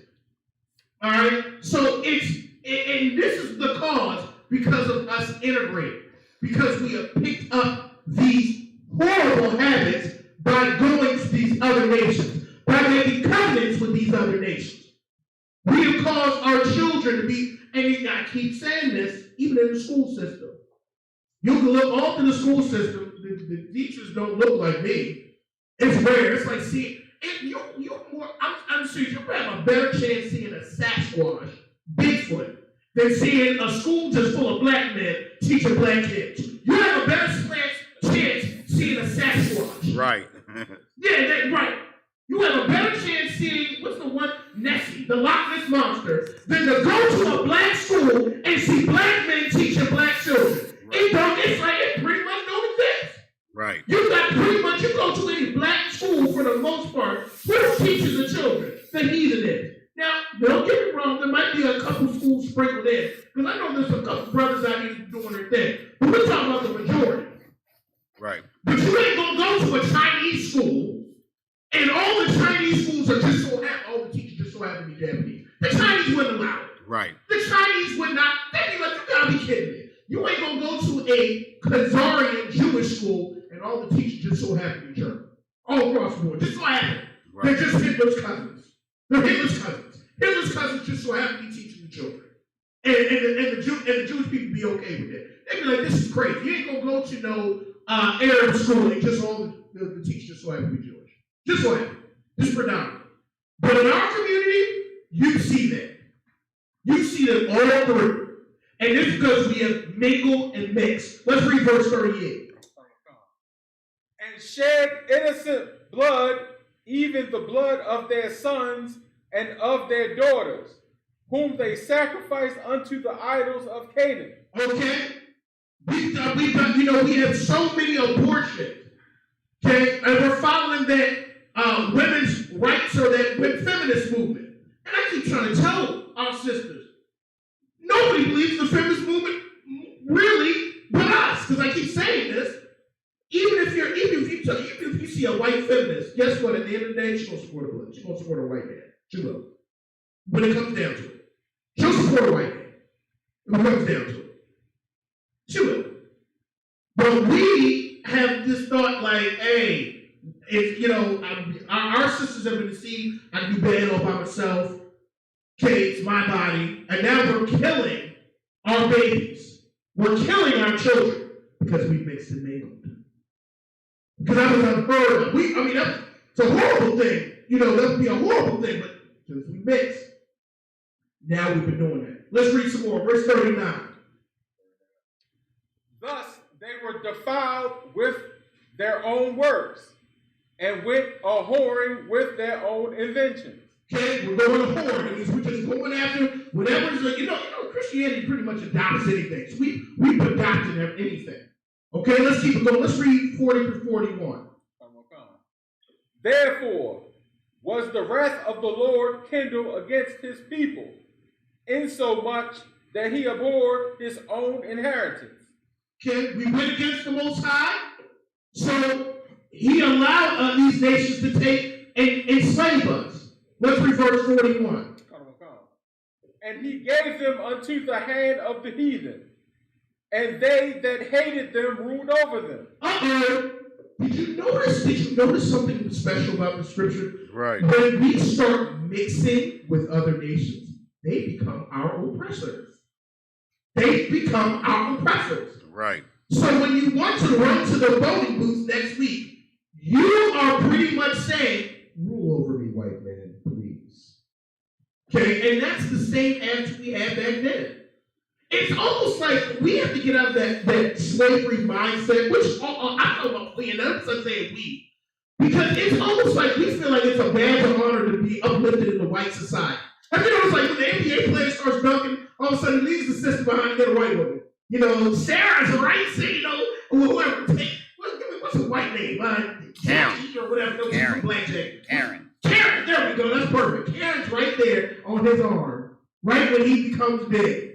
All right? So and this is the cause because of us integrating. Because we have picked up these horrible habits by going to these other nations, by making covenants with these other nations. We have caused our children to be, and I keep saying this, even in the school system. You can look all through the school system, the teachers don't look like me. It's rare. It's like seeing, I'm serious, you'll have a better chance seeing a Sasquatch, Bigfoot, than seeing a school just full of black men teaching black kids. You have a better chance seeing a Sasquatch. Right. Right. You have a better chance seeing, what's the one, Nessie, the Loch Ness Monster, than to go to a black school and see black men teaching black children. Right. It pretty much don't exist. Right. You go to any black school for the most part, who teaches the children? The heathen is. Now, don't get me wrong, there might be a couple schools sprinkled in, because I know there's a couple brothers out here doing their thing. But we're talking about the majority. Right. But you ain't gonna go to a Chinese school, and all the Chinese schools are just so happy, all the teachers just so happen to be Japanese. The Chinese wouldn't allow it. Right. The Chinese would not, they'd be like, you gotta be kidding me. You ain't gonna go to a Khazarian Jewish school, and all the teachers just so happen to be German. All across the board, just so happen. Right. They're just Hitler's cousins. They're Hitler's cousins. Hitler's cousins just so happen to be teaching the children. And the Jewish people be okay with it. They'd be like, this is crazy. You ain't gonna go to no Arab school and just all the teachers just so happen to be Jewish. Just so happen. Just predominant. But in our community, you see that. You see that all through. And it's because we have mingled and mixed. Let's read verse 38. And shed innocent blood, even the blood of their sons and of their daughters, whom they sacrificed unto the idols of Canaan. Okay? We have so many abortions. Okay? And we're following that women's rights or that feminist movement. And I keep trying to tell our sisters, nobody believes the feminist movement really but us. Because I keep saying this. Even if you see a white feminist, guess what? At the end of the day, she's going to support a blood. She's going to support a white man. She will. When it comes down to it. She'll support a white man. When it comes down to it. She will. But we have this thought like, hey, our sisters have been deceived. I can do bad all by myself. Okay, it's my body. And now we're killing our babies. We're killing our children because we mixed and mingled. Because that was unheard of. It's a horrible thing. That would be a horrible thing, but since we mixed, now we've been doing that. Let's read some more. Verse 39. Thus they were defiled with their own works, and went a whoring with their own inventions. Okay, we're going to whoring. We're just going after whatever's, Christianity pretty much adopts anything. So we've adopted anything. Okay, let's keep it going. Let's read 40 through 41. Therefore was the wrath of the Lord kindled against his people, insomuch that he abhorred his own inheritance. Okay, we went against the Most High, so he allowed these nations to take and enslave us. Let's read verse 41. And he gave them unto the hand of the heathen, and they that hated them ruled over them. Did you notice something special about the scripture? Right. When we start mixing with other nations, they become our oppressors. They become our oppressors. Right. So when you want to run to the voting booths next week, you are pretty much saying, rule over me, white man, please. Okay, and that's the same attitude we had back then. It's almost like we have to get out of that slavery mindset, which I don't know, we, and I'm saying we, because it's almost like we feel like it's a badge of honor to be uplifted in the white society. Have you noticed, like, when the NBA player starts dunking, all of a sudden he leaves the system behind and get a white woman. You know, Sarah's right, so, you know, whoever, what's a white name? Jackie or whatever. No, Karen. Black Jackie. Karen. Karen, there we go, that's perfect. Karen's right there on his arm, right when he becomes big.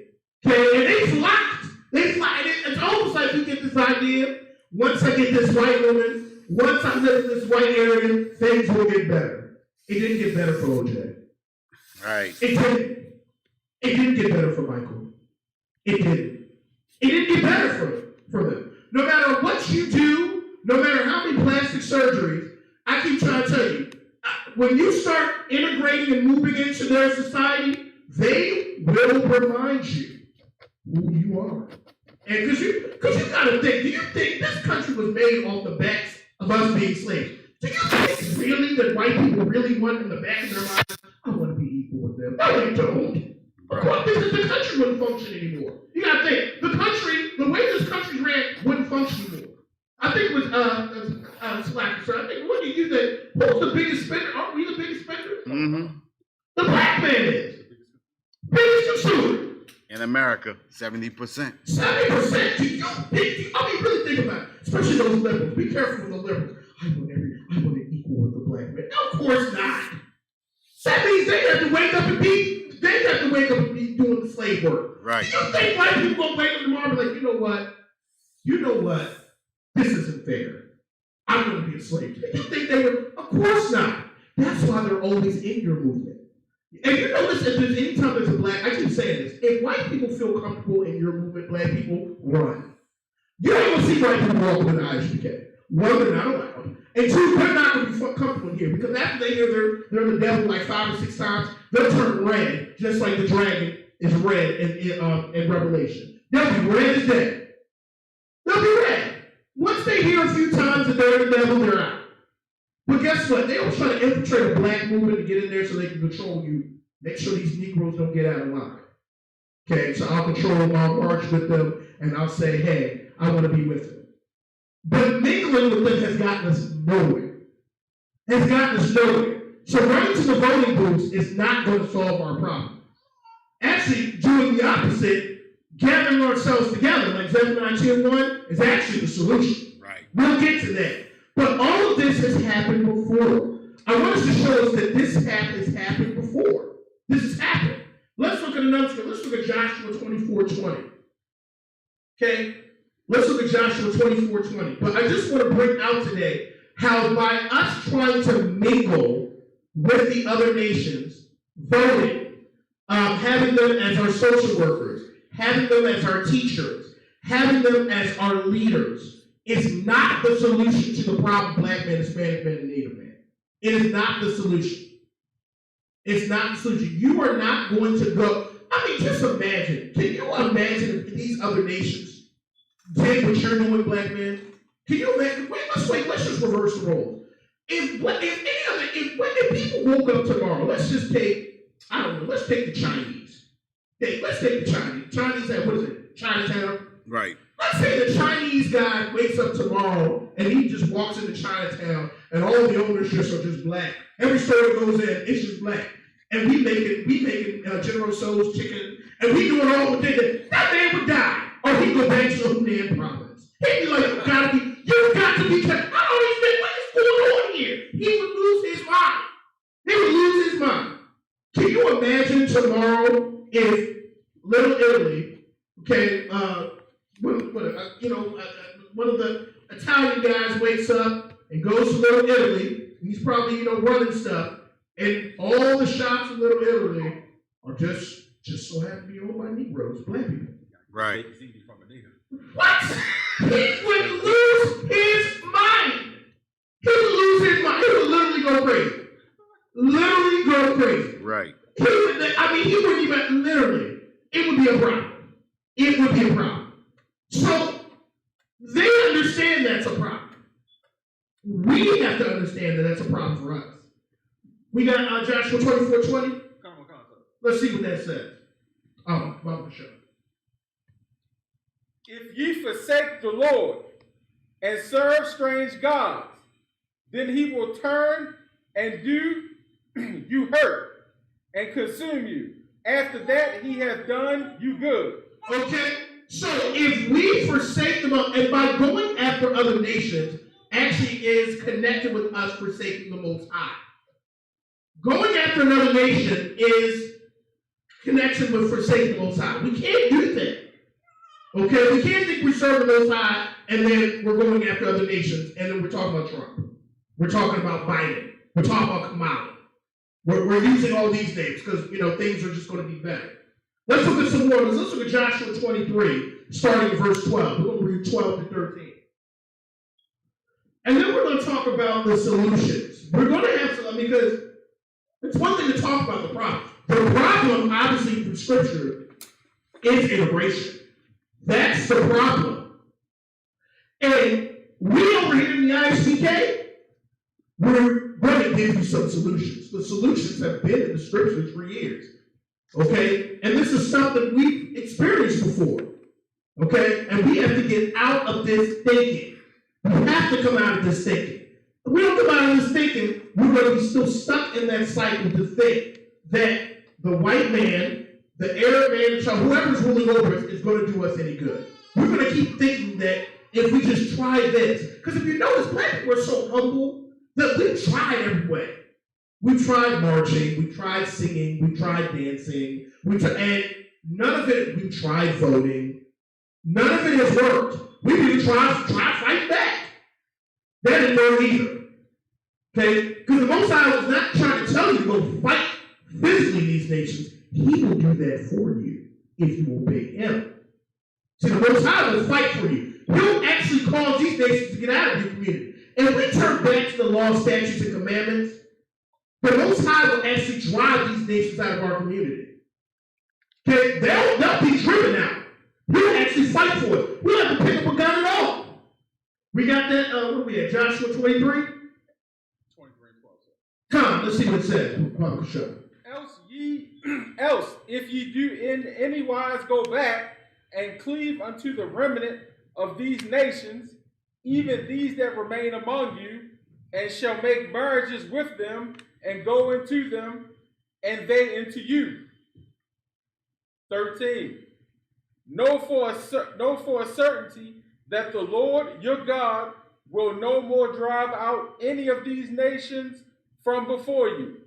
Okay, and they flocked. It's almost like we get this idea, once I get this white woman, once I live in this white area, things will get better. It didn't get better for OJ. Right. It didn't. It didn't get better for Michael. It didn't. It didn't get better for them. No matter what you do, no matter how many plastic surgeries, I keep trying to tell you, when you start integrating and moving into their society, they will remind you who you are. And because you gotta think, do you think this country was made off the backs of us being slaves? Do you think really that white people really want in the back of their minds, I want to be equal with them? No, they don't. Of course, because the country wouldn't function anymore. You gotta think, the way this country ran wouldn't function anymore. I think it was Slacker, sir. I think, what do you that? Who's the biggest spender? Aren't we the biggest spenders? Mm-hmm. The black man is. Biggest consumer. In America, 70%. 70%. Do you think? I mean, really think about it. Especially those liberals. Be careful with the liberals. I want to equal with the black man. No, of course not. That means they have to wake up and be doing the slave work. Right. Do you think white people gonna wake up tomorrow and be like, you know what? This isn't fair. I'm gonna be a slave. Do you think they would? Of course not. That's why they're always in your movement. And you notice if there's any time there's a black, I keep saying this, if white people feel comfortable in your movement, black people, run. You ain't gonna see white people walk with an Isupk. One, they're not allowed. And two, they're not gonna be comfortable here because after they hear they're the devil like 5 or 6 times, they'll turn red, just like the dragon is red in Revelation. They'll be red as dead. They'll be red. Once they hear a few times that they're the devil, they're out. But guess what? They always try to infiltrate a black movement to get in there so they can control you. Make sure these Negroes don't get out of line. Okay, so I'll march with them, and I'll say, hey, I want to be with them. But mingling with them has gotten us nowhere. So running to the voting booths is not going to solve our problem. Actually, doing the opposite, gathering ourselves together, like Zephaniah 10:1, is actually the solution. Right. We'll get to that. But all of this has happened before. I want us to show us that this has happened before. This has happened. Let's look at another scripture. Let's look at Joshua 24:20. Okay? Let's look at Joshua 24:20. But I just want to bring out today how by us trying to mingle with the other nations, voting, having them as our social workers, having them as our teachers, having them as our leaders, is not the solution to the problem black man, Hispanic man, and Native man. It is not the solution. It's not the solution. You are not going to go. I mean, just imagine. Can you imagine if these other nations did what you're doing, black man? Can you imagine? Let's just reverse the roles. If people woke up tomorrow, let's take the Chinese. Let's take the Chinese. Chinese have, what is it? Chinatown? Right. Let's say the Chinese guy wakes up tomorrow and he just walks into Chinatown and all the owners just are just black. Every store he goes in, it's just black. And we making General Tso's chicken, and we doing all within it. That man would die, or he'd go back to Hunan province. He'd be like, you got to be careful. I don't even think what is going on here. He would lose his mind. Can you imagine tomorrow if Little Italy, okay, one of the Italian guys wakes up and goes to Little Italy, He's probably, running stuff. And all the shops in Little Italy are just so happen to be owned by Negroes, black people. Right. What? He would lose his mind. He would lose his mind. He would literally go crazy. Literally go crazy. Right. He wouldn't even, literally, it would be a problem. It would be a problem. So, they understand that's a problem. We have to understand that that's a problem for us. We got Joshua 24:20. Come on. Let's see what that says. Oh, Bible show. If ye forsake the Lord and serve strange gods, then he will turn and do you hurt and consume you. After that, he has done you good. Okay? So if we forsake them, and by going after other nations, actually is connected with us forsaking the Most High. Going after another nation is connection with forsaking the Most High. We can't do that. Okay? We can't think we serve the Most High and then we're going after other nations and then we're talking about Trump. We're talking about Biden. We're talking about Kamala. We're using all these names because, things are just going to be better. Let's look at some more. Let's look at Joshua 23, starting in verse 12. We're going to read 12 to 13. And then we're going to talk about the solutions. We're going to have some, because it's one thing to talk about the problem. The problem, obviously, through Scripture, is integration. That's the problem. And we over here in the Isupk, we're going to give you some solutions. The solutions have been in the Scriptures for years. Okay? And this is something we've experienced before. Okay? And we have to get out of this thinking. We have to come out of this thinking. If we don't come out of this thinking, we're going to be still stuck in that cycle to think that the white man, the Arab man, the child, whoever's ruling over us is going to do us any good. We're going to keep thinking that if we just try this. Because if you notice, black people are so humble that we've tried every way. We tried marching, we tried singing, we tried dancing, and none of it, we tried voting. None of it has worked. We didn't try fight back. That didn't work either. Okay? Because the Most High was not trying to tell you to go fight physically these nations. He will do that for you if you obey him. See, the Most High will fight for you. He'll actually cause these nations to get out of your community. And if we turn back to the law, statutes, and commandments, the Most High will actually drive these nations out of our community. Okay? They'll be driven out. We'll actually fight for it. We don't have to pick up a gun at all. We got that, what are we at, Joshua 23? 23 and 12. Come, let's see what it says. Show. Else, if ye do in any wise go back and cleave unto the remnant of these nations, even these that remain among you, and shall make marriages with them, and go into them, and they into you. 13. Know for a certainty that the Lord your God will no more drive out any of these nations from before you,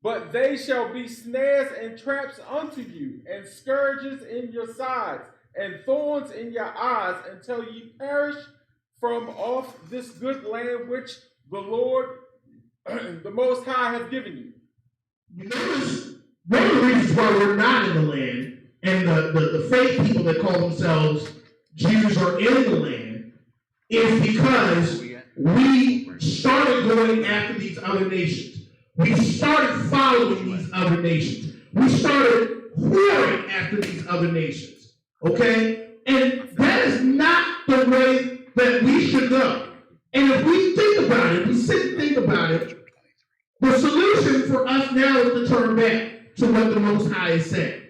but they shall be snares and traps unto you, and scourges in your sides, and thorns in your eyes, until ye perish from off this good land which the Lord, the Most High, has given you. You notice one of the reasons why we're not in the land, and the fake people that call themselves Jews are in the land, is because we started going after these other nations. We started following these other nations. We started whoring after these other nations. Okay? And that is not the way that we should go. And if we think about it, we sit and think about it, the solution for us now is to turn back to what the Most High is saying.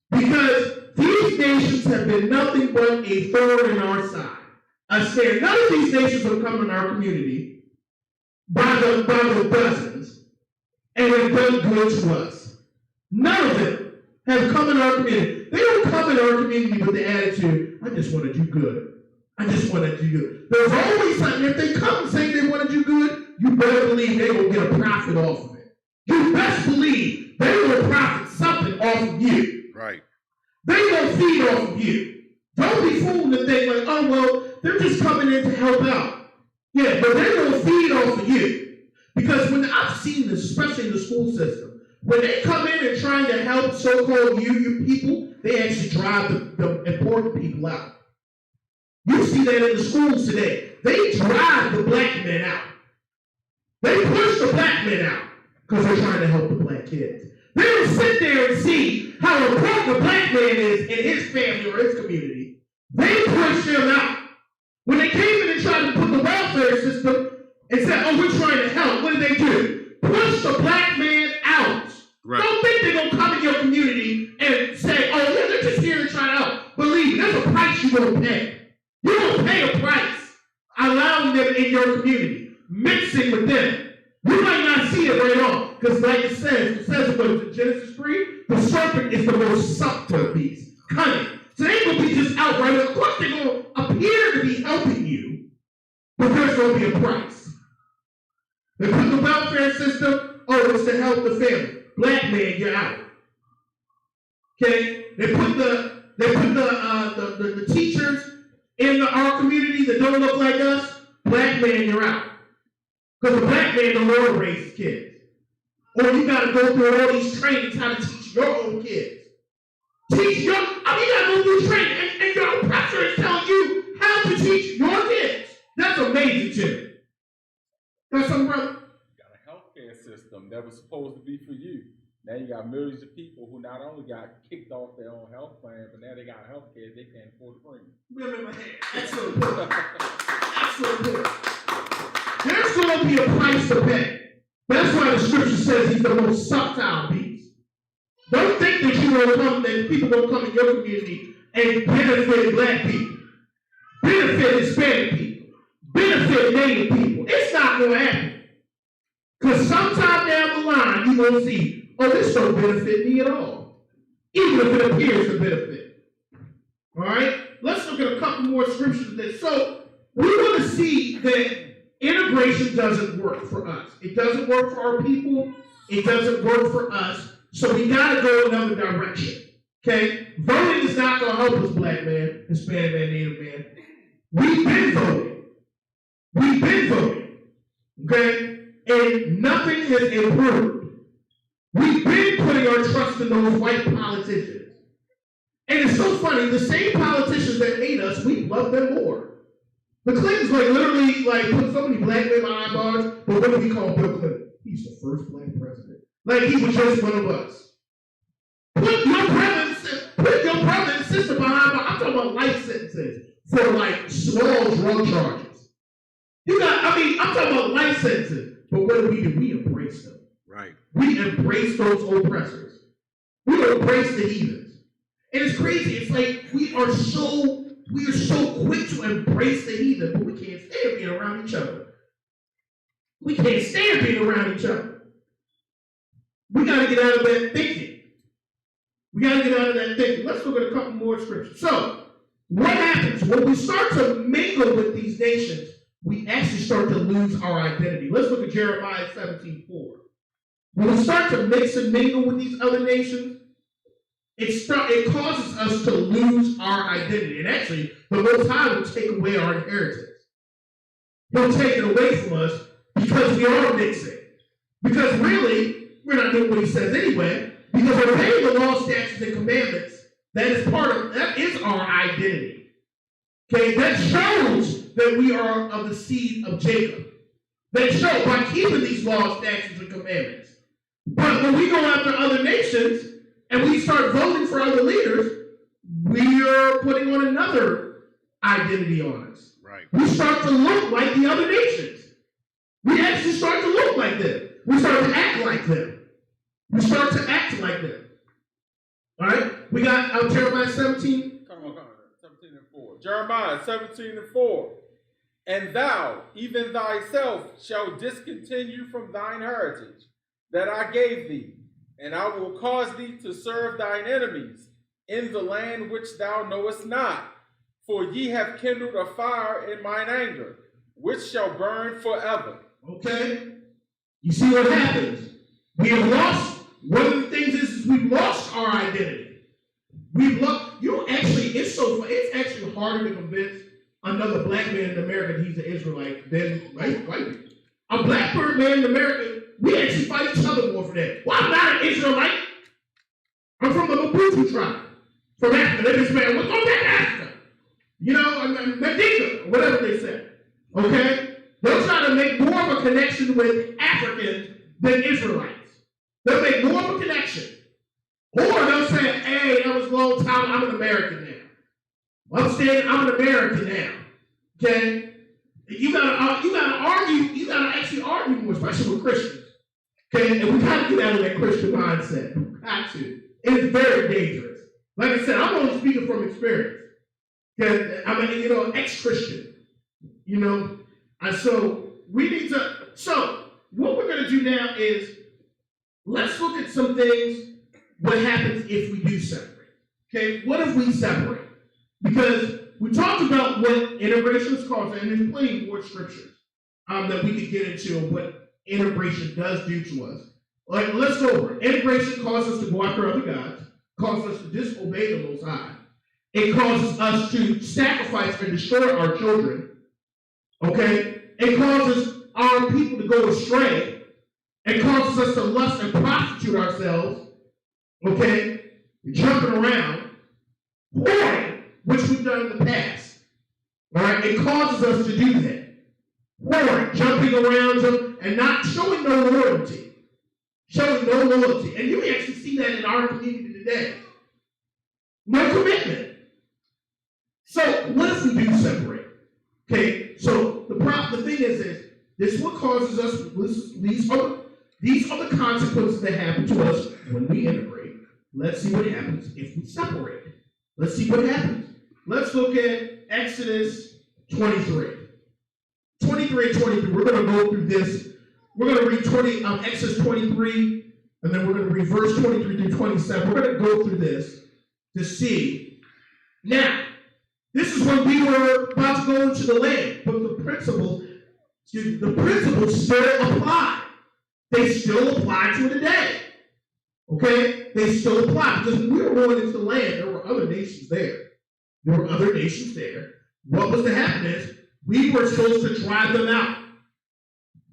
Because these nations have been nothing but a thorn in our side. A snare. None of these nations have come in our community by the dozens and have done good to us. None of them have come in our community. They don't come in our community with the attitude, I just want to do good. I just want to do good. There's always something. If they come and say they want to do good, you better believe they will get a profit off of it. You best believe they will profit something off of you. Right. They will feed off of you. Don't be fooled to think like, oh, well, they're just coming in to help out. Yeah, but they're going to feed off of you. Because when I've seen this, especially in the school system, when they come in and trying to help so-called you people, they actually drive the important people out. You see that in the schools today. They drive the black men out. They push the black men out because they're trying to help the black kids. They don't sit there and see how important the black man is in his family or his community. They push him out. When they came in and tried to put the welfare system and said, oh, we're trying to help, what did they do? Push the black man out. Right. Don't think they're going to come in your community and say, oh, yeah, they're just here to try to help. Believe me, there's a price you're going to pay. You're going to pay a price allowing them in your community, mixing with them. You might not see it right on, because like it says in Genesis 3, the serpent is the most subtle beast, cunning. So they ain't going to be just outright. Of course, they're going to appear to be helping you, but there's going to be a price. They put the welfare system, oh, it's to help the family. Black man, you're out. Okay? They put the teachers in our community that don't look like us. Black man, you're out. Because the black man don't know how to raise his kids. Or you got to go through all these trainings how to teach your own kids. You got to go through training, and your oppressor is telling you how to teach your kids. That's amazing to me. Got something, brother? You got a healthcare system that was supposed to be for you. Now you got millions of people who not only got kicked off their own health plan, but now they got health care they can't afford to bring. Remember my hand. Excellent point. Excellent point. There's going to be a price to pay. That's why the scripture says he's the most subtle beast. Don't think that people going to come in your community and benefit black people, benefit Hispanic people, benefit Native people. It's not going to happen. Because sometime down the line, you're going to see, oh, this don't benefit me at all. Even if it appears to benefit. All right? Let's look at a couple more scriptures there. So, we want to see that integration doesn't work for us. It doesn't work for our people. It doesn't work for us. So we got to go another direction. Okay? Voting is not going to help us, black man, Hispanic man, Native man. We've been voting. We've been voting. Okay? And nothing has improved. We've been putting our trust in those white politicians. And it's so funny, the same politicians that hate us, we love them more. The Clintons literally put so many black men behind bars, but what do we call Bill Clinton? He's the first black president. Like he was just one of us. Put your brother and sister behind bars. I'm talking about life sentences for small drug charges. I'm talking about life sentences. But what do? We embrace them. Right. We embrace those oppressors. We embrace the heathens. And it's crazy. It's like we are so quick to embrace the heathen, but we can't stand being around each other. We can't stand being around each other. We got to get out of that thinking. Let's look at a couple more scriptures. So, what happens when we start to mingle with these nations? We actually start to lose our identity. Let's look at Jeremiah 17:4. When we start to mix and mingle with these other nations, it causes us to lose our identity. And actually, the Most High will take away our inheritance. He'll take it away from us because we are mixing. Because really, we're not doing what he says anyway, because obeying the law, statutes, and commandments, that is our identity. Okay, that shows that we are of the seed of Jacob. That shows by keeping these laws, statutes, and commandments. But when we go after other nations and we start voting for other leaders, we are putting on another identity on us. Right. We start to look like the other nations. We actually start to look like them. We start to act like them. All right? We got Jeremiah 17. Come on. 17 and 4. Jeremiah 17 and 4. And thou, even thyself, shall discontinue from thine heritage that I gave thee, and I will cause thee to serve thine enemies in the land which thou knowest not. For ye have kindled a fire in mine anger, which shall burn forever. Okay? You see what happens? We have lost, one of the things is we've lost our identity. We've lost, it's actually harder to convince another black man in America that he's an Israelite than white people. A black man in America, we actually fight each other more for that. Well, I'm not an Israelite. I'm from the Maputo tribe. From Africa. They just man, we're going back to Africa. You know, Medina, or whatever they say. Okay? They'll try to make more of a connection with Africans than Israelites. They'll make more of a connection. Or they'll say, hey, that was a long time, I'm an American now. I'm an American now. Okay? You gotta argue, you gotta actually argue more, especially with Christians. Okay? And we gotta get out of that Christian mindset. We got to. It's very dangerous. Like I said, I'm only speaking from experience. Okay? I mean, you know, ex-Christian. You know? And so we need to, so what we're gonna do now is let's look at some things, what happens if we do separate. Okay, what if we separate? Because we talked about what integration is caused, and there's plenty more scriptures that we could get into what integration does do to us. Like, let's go over it. Integration causes us to go after other gods, causes us to disobey the Most High. It causes us to sacrifice and destroy our children. Okay? It causes our people to go astray. It causes us to lust and prostitute ourselves. Okay? Jumping around. Whoring, which we've done in the past. Alright? It causes us to do that. Whoring, jumping around and not showing no loyalty. Showing no loyalty. And you actually see that in our community today. No commitment. So what if we do separate? Okay, so the thing is this is what causes us, these are the consequences that happen to us when we integrate. Let's see what happens if we separate. Let's see what happens. Let's look at Exodus 23. 23 and 23. We're going to go through this. We're going to read Exodus 23, and then we're going to read verse 23 through 27. We're going to go through this to see. Now, this is when we were about to go into the land, but the principles still apply. They still apply to today. Okay? They still apply. Because when we were going into the land, there were other nations there. What was to happen is, we were supposed to drive them out.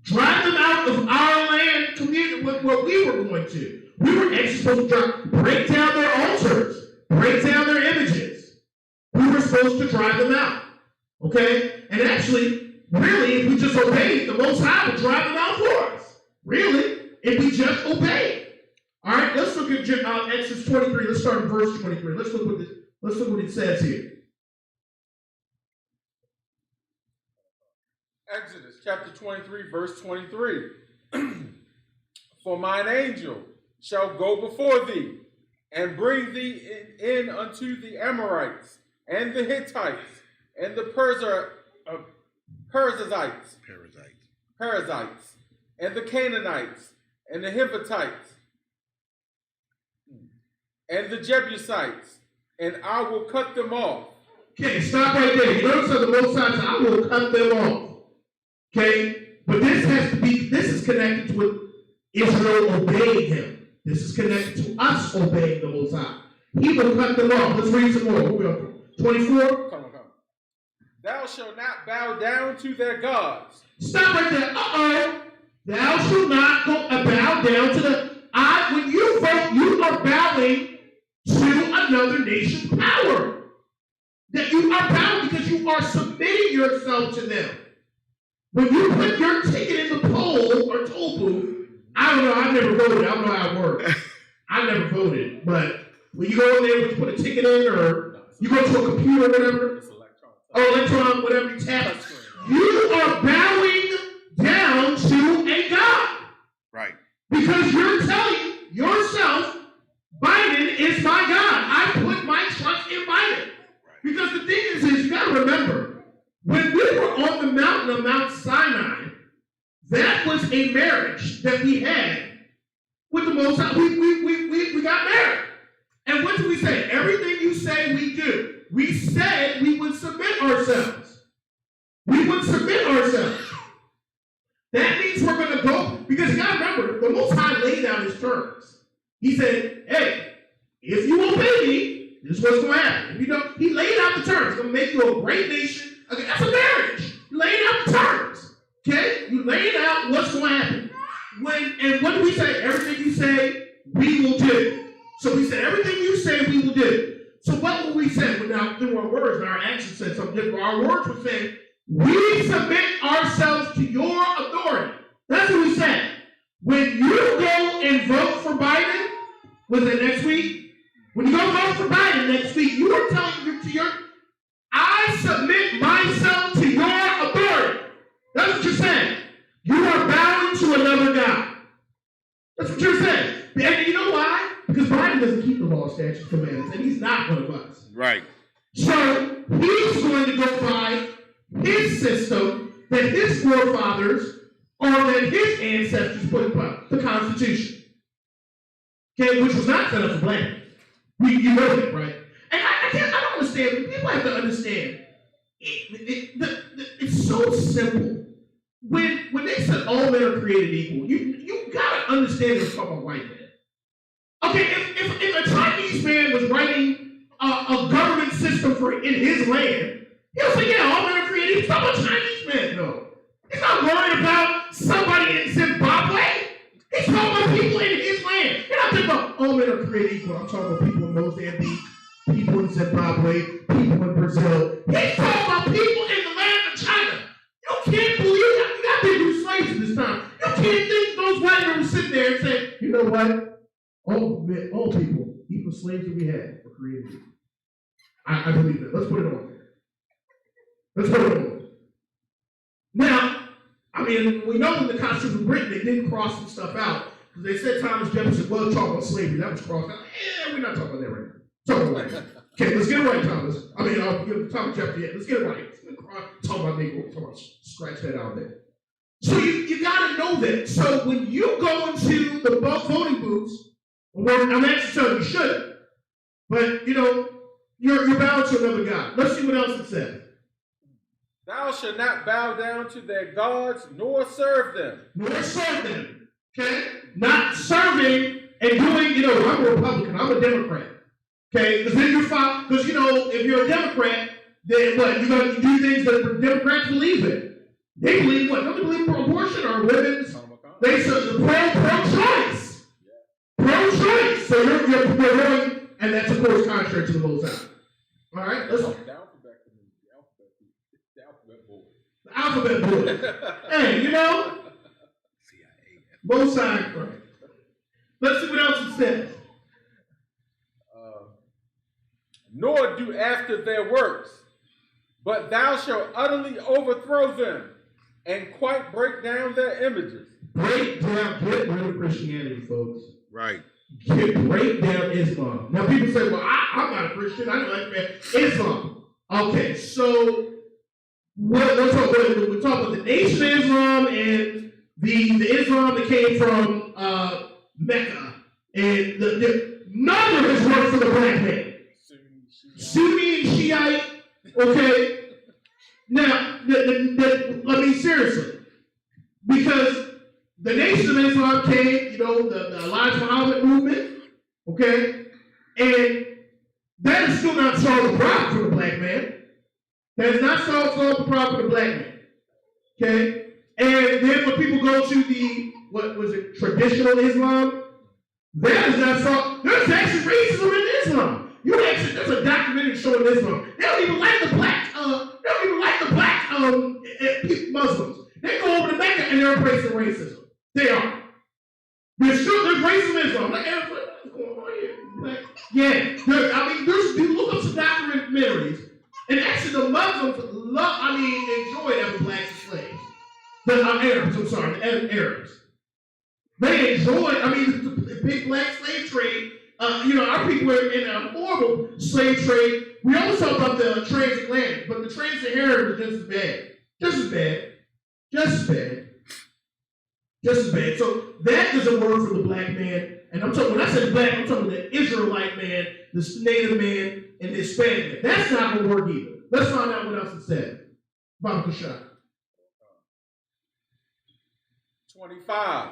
Drive them out of our land community, what we were going to. We were actually supposed to break down their altars, break down their images. We were supposed to drive them out. Okay? And actually, really, if we just obeyed, the Most High would drive them out for us. Really, if we just obeyed. All right, let's look at Exodus 23. Let's start in verse 23. Let's look what it says here. Exodus chapter 23, verse 23. For mine angel shall go before thee, and bring thee in unto the Amorites, and the Hittites, and the Perizzites, and the Canaanites, and the Hivites, and the Jebusites, and I will cut them off. Okay, stop right there. You notice on the Most High, I will cut them off. Okay? But this is connected to Israel obeying him. This is connected to us obeying the Most High. He will cut them off. Let's read some more. Where we are? 24? Come on. Thou shalt not bow down to their gods. Stop right there. Thou shalt not bow down to the... when you vote, you are bowing to another nation's power. That you are bowing because you are submitting yourself to them. When you put your ticket in the poll or toll booth, I don't know, I've never voted. I don't know how it works. I've never voted. But when you go in there, when you put a ticket in, or you go to a computer or whatever, electron, whatever you tap, you are bowing down to a God. Right. Because you're telling yourself, Biden is my God. I put my trust in Biden. Because the thing is you got to remember, when we were on the mountain of Mount Sinai, that was a marriage that we had with the Most High. We got married. And what did we say? Everything you say, we do. We said we would submit ourselves. We would submit ourselves. That means we're going to go, because you got to remember, the Most High laid out his terms. He said, hey, if you obey me, this is what's going to happen. If you don't, he laid out the terms. He's going to make you a great nation. Okay, that's a marriage. You laid out the terms. Okay? You laid out say, we will do. So we said, everything you say, we will do. So what will we say? Now, through our words, and our actions said something different. Our words were saying, we submit ourselves to your authority. That's what we said. When you go and vote for Biden, was it next week? When you go vote for Biden next week, you are telling I submit myself to your authority. That's what you're saying. You are bowing to another God. That's what you're saying. And you know why? Because Biden doesn't keep the law, statutes, commandments, and he's not one of us. Right. So he's going to go by his system that his forefathers or that his ancestors put in place, the Constitution. Okay, which was not set up for black. You know that, right? And I don't understand. People have to understand. It's so simple. When they said all men are created equal, you gotta understand they're talking about white men. Okay, if a Chinese man was writing a government system in his land, he'll say, yeah, all men are created equal. He's talking about Chinese men, no. He's not worried about somebody in Zimbabwe. He's talking about people in his land. You're not talking about all men are created equal. I'm talking about people in Mozambique, people in Zimbabwe, people in Brazil. He's talking about people in the land of China. You can't believe that. You got to do slaves at this time. You can't think those white men were sitting there and say, you know what? All people, even the slaves that we had, were created equal. I believe that. Let's put it on there. Let's put it on. Now, I mean, we know in the Constitution of Britain, they didn't cross some stuff out. Because they said Thomas Jefferson was talking about slavery. That was crossed out. We're not talking about that right now. Talking about that. Okay, let's get it right, Thomas. I mean, Thomas Jefferson, yeah, let's get it right. Talk about Negro. Talk about scratch that out there. So you got to know that. So when you go into the voting booths, well, I'm actually telling you shouldn't. But, you're bound to another God. Let's see what else it says. Thou shalt not bow down to their gods, nor serve them. Nor serve them. Okay? Not serving and doing, I'm a Republican, I'm a Democrat. Okay? Because then if you're a Democrat, then what? You're going to do things that the Democrats believe in. They believe what? Don't they believe pro-abortion or women's? They say pro-choice. Pro-choice. So you're going, and that's of course contrary to the Most High. All right? Let's go. The alphabet board. Hey, both sides, right? Let's see what else it says. Nor do after their works, but thou shalt utterly overthrow them and quite break down their images. Break down, get rid of Christianity, folks. Right. Break down Islam. Now people say, well, I'm not a Christian. I know that, man. Islam. Okay, so we're talking about the Nation of Islam and the Islam that came from Mecca. And none of this works for the black man. Sunni and Shiite, okay? Now, let me seriously. Because the Nation of Islam came, the Elijah Muhammad movement, okay? And that is still not solved the problem for the black man. That is not solved the problem for the black man. Okay? And then when people go to traditional Islam, that is not solved. There's actually racism in Islam. There's a documentary showing Islam. They don't even like the black Muslims. They go over to Mecca and they're embracing racism. They are. There's racism in Islam. Like, what's going on here? You look up some documentaries, and actually the Muslims enjoy having blacks as slaves. The Arabs. They enjoy, the big black slave trade. Our people were in a horrible slave trade. We always talk about the transatlantic, but the trans-Saharan was just as bad. So that doesn't work for the black man. And when I say black, I'm talking the Israelite man, the Native man, and the Hispanic man. That's not going to work either. Let's find out what else it said. Baba Kashak. 25.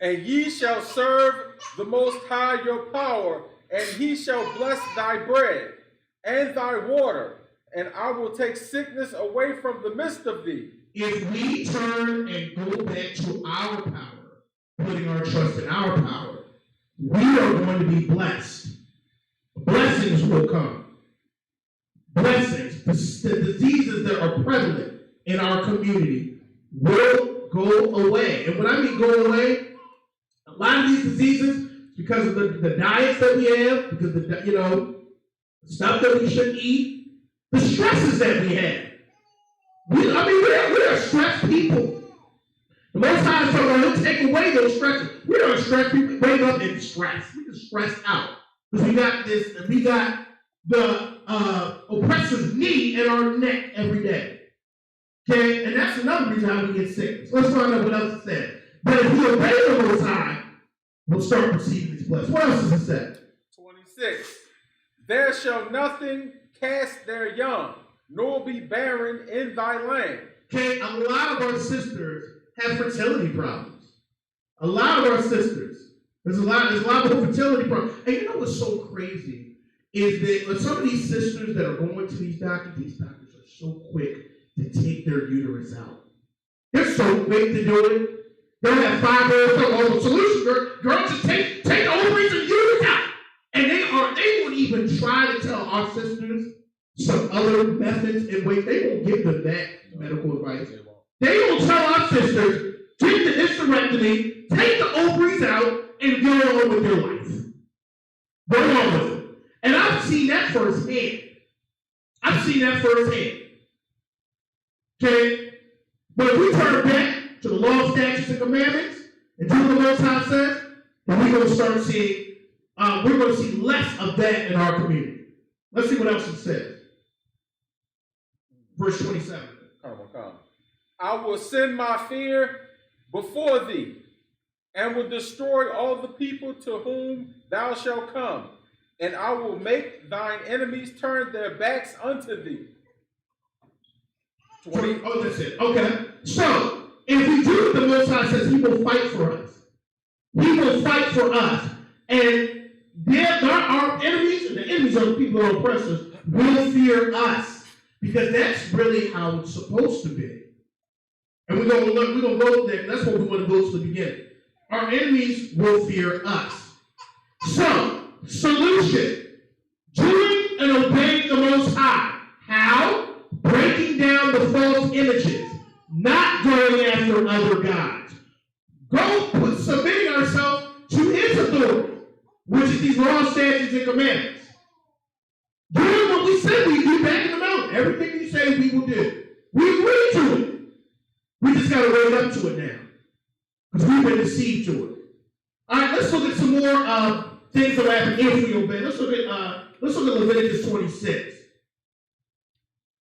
And ye shall serve the Most High your power, and he shall bless thy bread and thy water, and I will take sickness away from the midst of thee. If we turn and go back to our power, putting our trust in our power, we are going to be blessed. Blessings will come. Blessings, the diseases that are prevalent in our community will go away. And when I mean go away, a lot of these diseases, because of the diets that we have, because of the stuff that we shouldn't eat, the stresses that we have. We are stressed people. The Most High is talking about, he'll take away those stresses. We don't stress people, wake up in stress. We just stressed out. Because we got the oppressor's knee in our neck every day. Okay? And that's another reason how we get sick. So let's find out what else it said. But if we obey the Most High, we'll start receiving these blessings. What else does it say? 26. There shall nothing cast their young, nor be barren in thy land. Okay, a lot of our sisters have fertility problems. A lot of our sisters. There's a lot of fertility problems. And you know what's so crazy is that with some of these sisters that are going to these doctors are so quick to take their uterus out. They're so quick to do it. They'll have fibroids, solution, girl, just take the ovaries and uterus out. And they won't even try to tell our sisters some other methods and ways. They won't give them that medical advice. They will tell our sisters, take the hysterectomy, take the ovaries out, and go on with your life. Go on with it. And I've seen that firsthand. Okay? But if we turn back to the law, statutes, and commandments, and do what the Most High says, then we're going to start seeing, we're going to see less of that in our community. Let's see what else it says. Verse 27. Come. I will send my fear before thee, and will destroy all the people to whom thou shalt come, and I will make thine enemies turn their backs unto thee. 20. Oh, that's it. Okay. So, if we do what the Most High says, he will fight for us. He will fight for us. And our enemies, and the enemies of the people who are oppressors, will fear us. Because that's really how it's supposed to be. And we're going to go there. That's what we want to go to the beginning. Our enemies will fear us. So, solution. Doing and obeying the Most High. How? Breaking down the false images. Not going after other gods. Submitting ourselves to his authority, which is these laws, statutes, and commandments. Doing what we said we do back in the mountain. Everything you say we will do. We agree to it. We just got to wake up to it now. Because we've been deceived to it. All right, let's look at some more things that happen if we obey. Let's look at Leviticus 26.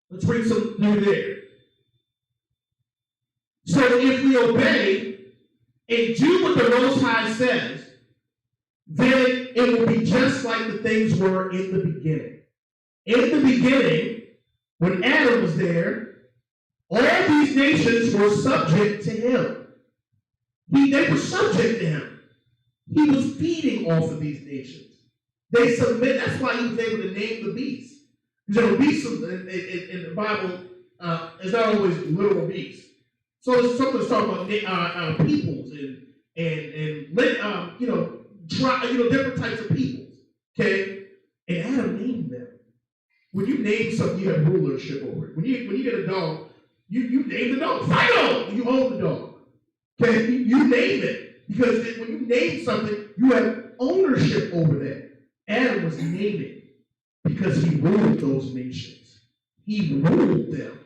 Let's read some new there. So if we obey and do what the Most High says, then it will be just like the things were in the beginning. In the beginning, when Adam was there, all these nations were subject to him. They were subject to him. He was feeding off of these nations. They submit. That's why he was able to name the beasts. Because the beasts in the Bible is not always literal beasts. So it's something that's talking about peoples and different types of peoples. Okay, and Adam named them. When you name something, you have rulership over it. When you get a dog, you name the dog. Fido! You own the dog. Okay, you name it because when you name something, you have ownership over that. Adam was naming because he ruled those nations. He ruled them.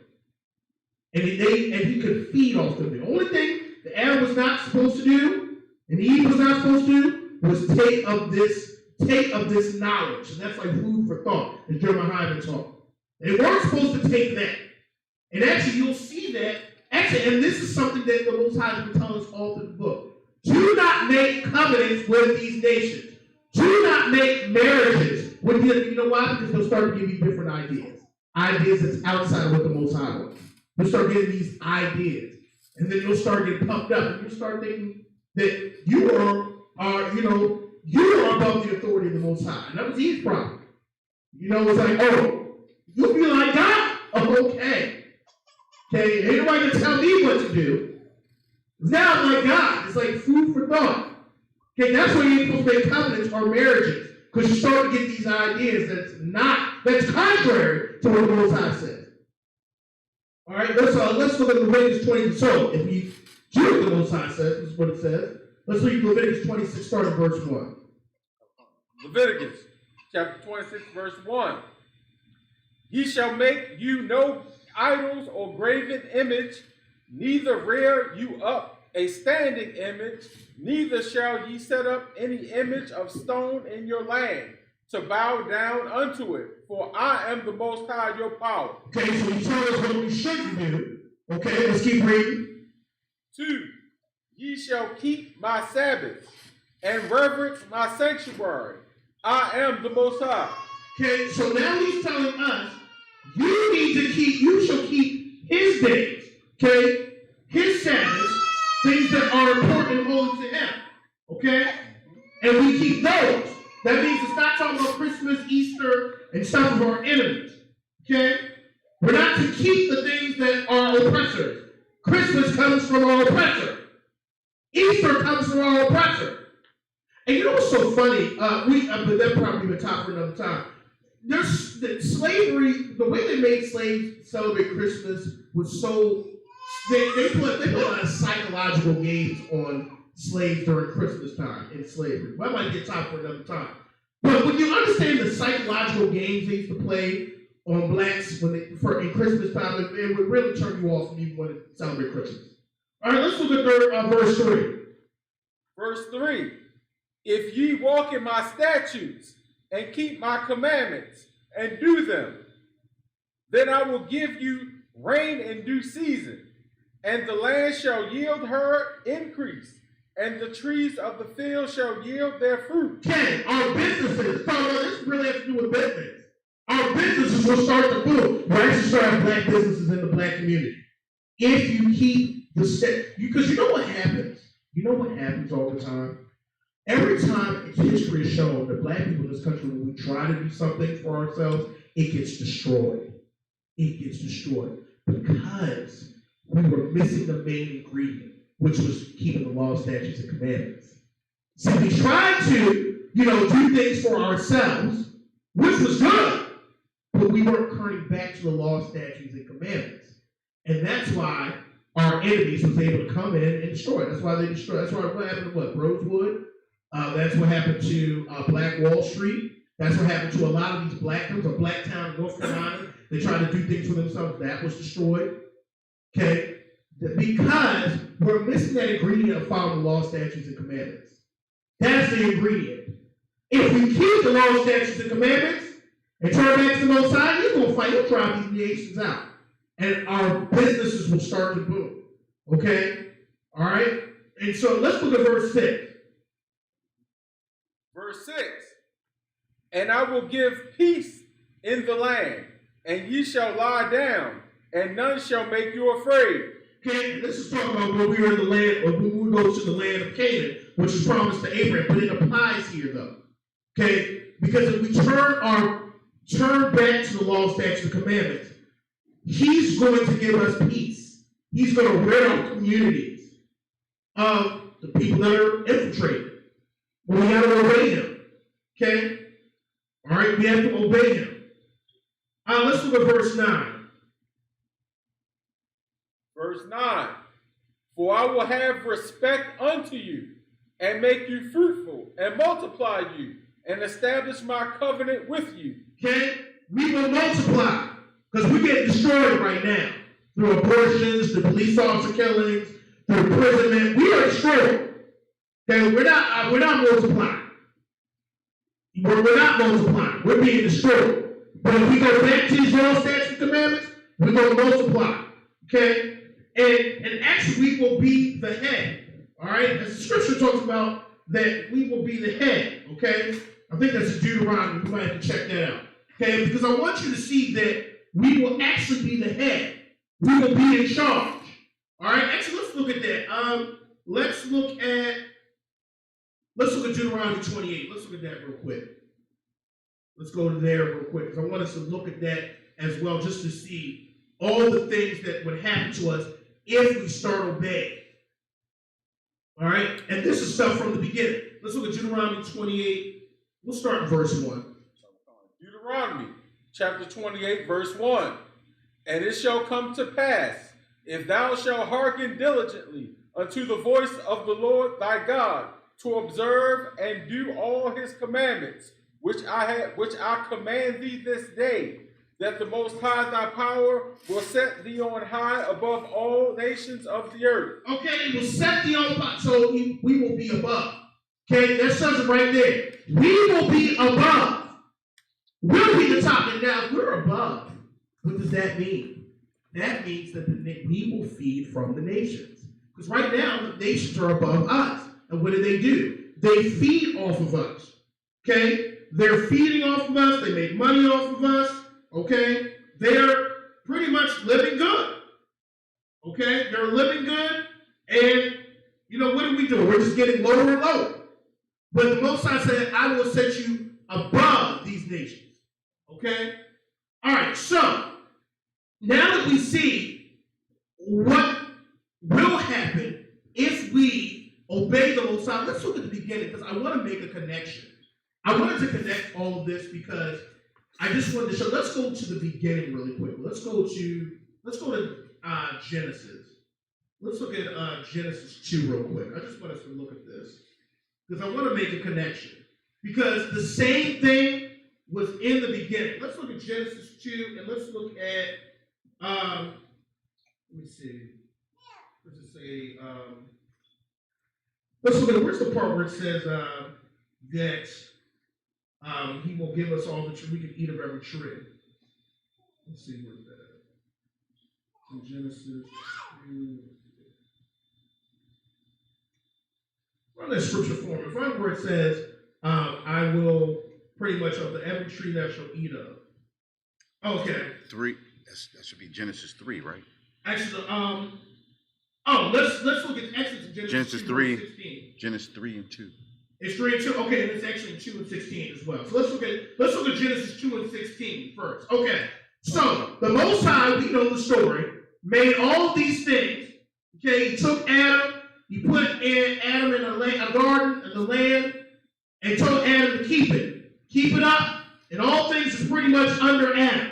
And he could feed off them. The only thing that Adam was not supposed to do, and Eve was not supposed to do, was take of this knowledge. And that's like food for thought, as Jeremiah taught. They weren't supposed to take that. And actually, you'll see that. Actually, and this is something that the Most High has been telling us all through the book. Do not make covenants with these nations. Do not make marriages with them. You know why? Because they'll start to give you different ideas. Ideas that's outside of what the Most High wants. You'll start getting these ideas. And then you'll start getting pumped up. And you'll start thinking that you are above the authority of the Most High. And that was Eve's problem. It's like, oh, you'll be like God? Oh, okay. Okay, ain't nobody gonna tell me what to do. Now I'm like God. It's like food for thought. Okay, that's why you're supposed to make covenants or marriages. Because you start to get these ideas that's contrary to what the Most High says. All right, let's look at Leviticus 20. So, if you do what the Most High says, this is what it says. Let's read Leviticus 26, starting verse 1. Leviticus chapter 26, verse 1. Ye shall make you no idols or graven image, neither rear you up a standing image, neither shall ye set up any image of stone in your land, to bow down unto it, for I am the Most High your power. Okay, so you tell us what we shouldn't do. Okay, let's keep reading. 2. Ye shall keep my Sabbaths, and reverence my sanctuary. I am the Most High. Okay, so now he's telling us, you shall keep his days, okay? His Sabbaths, things that are important and holy to him, okay? And we keep those. That means it's not talking about Christmas, Easter, and stuff of our enemies, okay? We're not to keep the things that are oppressors. Christmas comes from our oppressor. Easter comes from our oppressor. And you know what's so funny? But that probably be a top for another time. There's slavery. The way they made slaves celebrate Christmas was so they put a lot of psychological games on slaves during Christmas time in slavery. Well, that might be a top for another time. But when you understand the psychological games they used to play on blacks in Christmas time, it would really turn you off when you want to celebrate Christmas. All right, let's look at verse 3. Verse 3. If ye walk in my statutes and keep my commandments and do them, then I will give you rain in due season, and the land shall yield her increase, and the trees of the field shall yield their fruit. Okay, our businesses, this really has to do with business. Our businesses will start to boom. We're actually starting black businesses in the black community. If you keep the set, because you know what happens? You know what happens all the time? Every time history has shown that black people in this country, when we try to do something for ourselves, it gets destroyed. It gets destroyed because we were missing the main ingredient, which was keeping the law, statutes, and commandments. So we tried to, do things for ourselves, which was good, but we weren't turning back to the law, statutes, and commandments. And that's why our enemies was able to come in and destroy. That's why they destroyed. That's what happened to Rosewood. That's what happened to Black Wall Street. That's what happened to a lot of these black towns. A black town in North Carolina, they tried to do things for themselves. That was destroyed. Okay? Because we're missing that ingredient of following the law, statutes, and commandments. That's the ingredient. If we keep the law, statutes, and commandments and turn back to the Most High, you're going to fight. You'll drive these nations out. And our businesses will start to boom. Okay? All right? And so let's look at verse 6. Verse 6. And I will give peace in the land, and ye shall lie down, and none shall make you afraid. Okay, this is talking about when we were in the land, or when we go to the land of Canaan, which is promised to Abraham, but it applies here though. Okay, because if we turn back to the law, statutes, and commandments, he's going to give us peace. He's going to rid our communities of the people that are infiltrated. But we got to obey him. Okay? All right, we have to obey him. Let's look at verse 9. Verse 9. For I will have respect unto you, and make you fruitful, and multiply you, and establish my covenant with you. Okay? We will multiply. Because we're getting destroyed right now. Through abortions, through police officer killings, through imprisonment. We are destroyed. Okay, we're not multiplying. We're not multiplying. We're being destroyed. But if we go back to these law, statutes, and commandments, we're going to multiply. Okay? And actually, we will be the head. All right? As the scripture talks about that we will be the head. Okay? I think that's in Deuteronomy. We might have to check that out. Okay? Because I want you to see that we will actually be the head. We will be in charge. All right? Actually, let's look at that. Let's look at Deuteronomy 28. Let's look at that real quick. Let's go to there real quick, because I want us to look at that as well, just to see all the things that would happen to us if we start obeying. All right? And this is stuff from the beginning. Let's look at Deuteronomy 28. We'll start in verse 1. Deuteronomy chapter 28, verse 1. And it shall come to pass, if thou shalt hearken diligently unto the voice of the Lord thy God, to observe and do all his commandments, which I command thee this day, that the Most High thy power will set thee on high above all nations of the earth. Okay, it will set thee on high, so we will be above. Okay, that says it right there. We will be above. We'll be the top. And now, if we're above, what does that mean? That means that we will feed from the nations. Because right now, the nations are above us. And what do? They feed off of us. Okay? They're feeding off of us. They make money off of us. Okay? They're pretty much living good. Okay? They're living good. And, what do we do? We're just getting lower and lower. But the Most High said, I will set you above these nations. Okay? All right, so now that we see what will happen if we obey the Most High, let's look at the beginning, because I want to make a connection. I wanted to connect all of this because I just wanted to show. Let's go to the beginning really quick. Let's go to Genesis. Let's look at Genesis 2 real quick. I just want us to look at this because I want to make a connection. Because the same thing was in the beginning. Let's look at Genesis 2 and let's look at, let me see. Let's just say, let's look at, where's the part where it says that he will give us all the tree, we can eat of every tree. Let's see where's that. In Genesis 2. Run that scripture for me. Find where it says, I will pretty much of every tree that shall eat of. Okay. 3. That should be Genesis 3, right? Actually, let's look at Exodus and Genesis 2, 3. 16. Genesis 3 and 2. It's 3 and 2. Okay, and it's actually 2 and 16 as well. So let's look at Genesis 2 and 16 first. Okay. So the Most High, we know the story, made all of these things. Okay, he took Adam, he put Adam in a garden in the land, and told Adam to keep it. Keep it up, and all things is pretty much under Adam.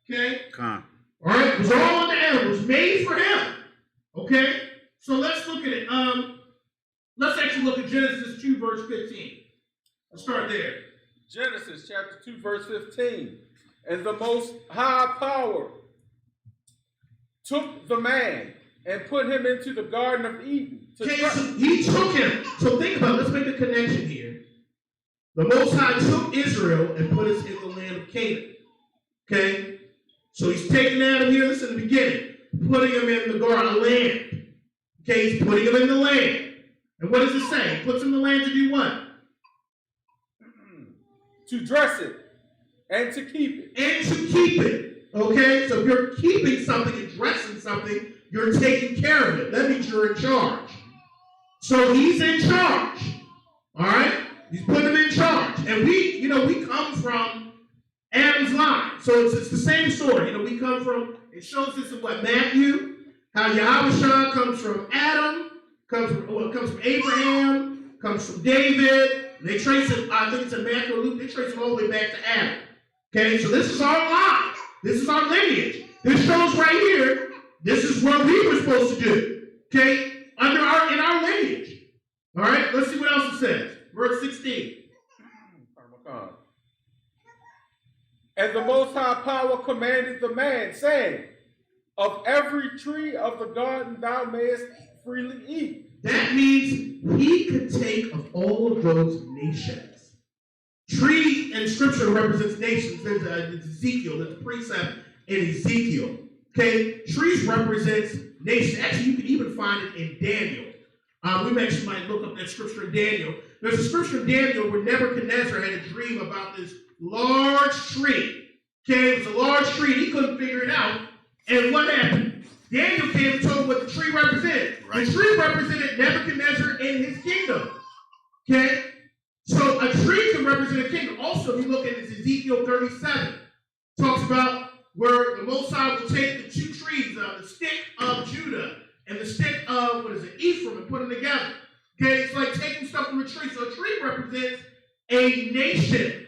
Okay? All right? It was all under Adam. It was made for him. Okay? So let's look at it. Let's actually look at Genesis 2, verse 15. Let's start there. Genesis chapter 2, verse 15. And the Most High Power took the man and put him into the Garden of Eden. Okay, so he took him. So think about it. Let's make a connection here. The Most High took Israel and put us in the land of Canaan. Okay? So he's taking Adam here, this in the beginning, putting him in the garden of land. Okay, he's putting him in the land. And what does it say? He puts him in the land to do what? To dress it and to keep it. And to keep it. Okay? So if you're keeping something and dressing something, you're taking care of it. That means you're in charge. So he's in charge. All right? He's putting him in charge. And we come from Adam's line. So it's the same story. We come from, it shows this in Matthew, how Yaahla comes from Adam, comes from Abraham, comes from David. They trace it, I think it's in Matthew or Luke, they trace it all the way back to Adam. Okay, so this is our line. This is our lineage. This shows right here, this is what we were supposed to do. Okay, in our lineage. All right, let's see what else it says. Verse 16. And the Most High Power commanded the man, saying, of every tree of the garden thou mayest freely eat. That means he could take of all of those nations. Tree in Scripture represents nations. There's Ezekiel, there's a precept in Ezekiel. Okay, trees represents nations. Actually, you can even find it in Daniel. We actually might look up that scripture in Daniel. There's a scripture in Daniel where Nebuchadnezzar had a dream about this large tree. Okay, it was a large tree. He couldn't figure it out. And what happened? Daniel came and told him what the tree represented. Right. The tree represented Nebuchadnezzar and his kingdom. Okay? So a tree can represent a kingdom. Also, if you look at Ezekiel 37, talks about where the Most High will take the two trees, the stick of Judah and the stick of, Ephraim, and put them together. Okay, it's like taking stuff from a tree. So a tree represents a nation.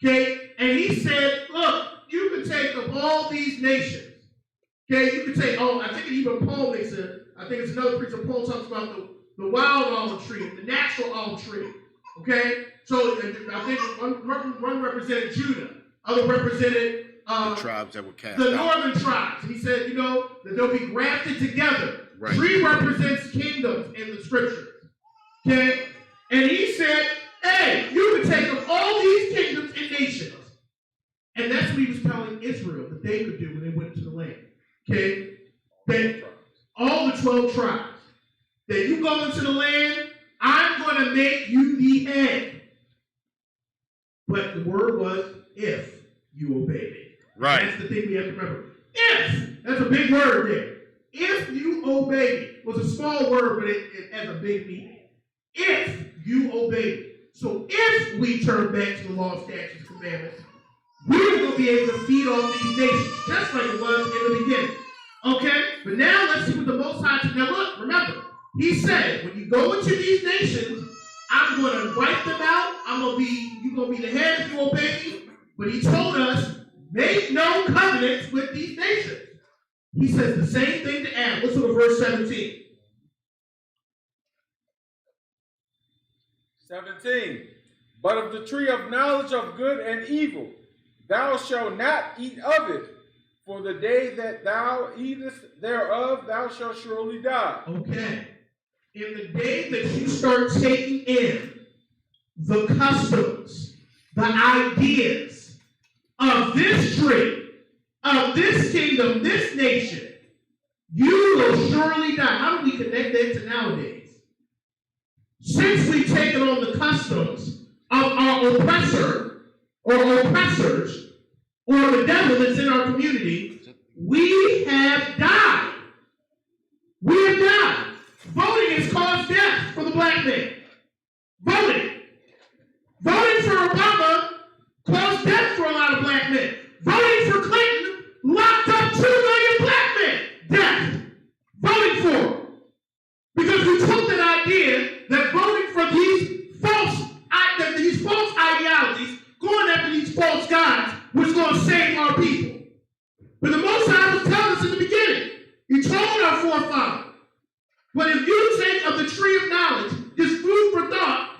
Okay, and he said, look, you can take of all these nations. Okay, you can take, I think even Paul makes it, I think it's another preacher, Paul talks about the wild olive tree, the natural olive tree. Okay, so I think one represented Judah, other represented the tribes that were cast the out. northern tribes. And he said, that they'll be grafted together. Right. Tree represents kingdoms in the scriptures. Okay, and he said, hey, you can take of all these kingdoms and nations. And that's what he was telling Israel that they could do when they went into the land. Okay? That all the 12 tribes, that you go into the land, I'm going to make you the head. But the word was, if you obey me. Right. That's the thing we have to remember. If! That's a big word there. If you obey me. It was a small word, but it has a big meaning. If you obey me. So if we turn back to the law, statutes, and commandments, we're going to be able to feed off these nations, just like it was in the beginning. Okay? But now let's see what the Most High said. Now look, remember, he said, when you go into these nations, I'm going to wipe them out. You're going to be the head if you obey me. But he told us, make no covenants with these nations. He says the same thing to Adam. Listen to verse 17. 17. But of the tree of knowledge of good and evil, thou shalt not eat of it, for the day that thou eatest thereof, thou shalt surely die. Okay. In the day that you start taking in the customs, the ideas of this tree, of this kingdom, this nation, you will surely die. How do we connect that to nowadays? Since we've taken on the customs of our oppressor or oppressors or the devil that's in our community, we have died. We have died. Voting has caused death for the black man. Voting for Obama caused death for a lot of black men. Voting for Clinton locked up 2 million black men. Death. Voting for him. Because we took that idea that voting for these false ideologies, going after these false gods, was going to save our people. But the Most High was telling us in the beginning. He told our forefathers, but if you take of the tree of knowledge, this food for thought,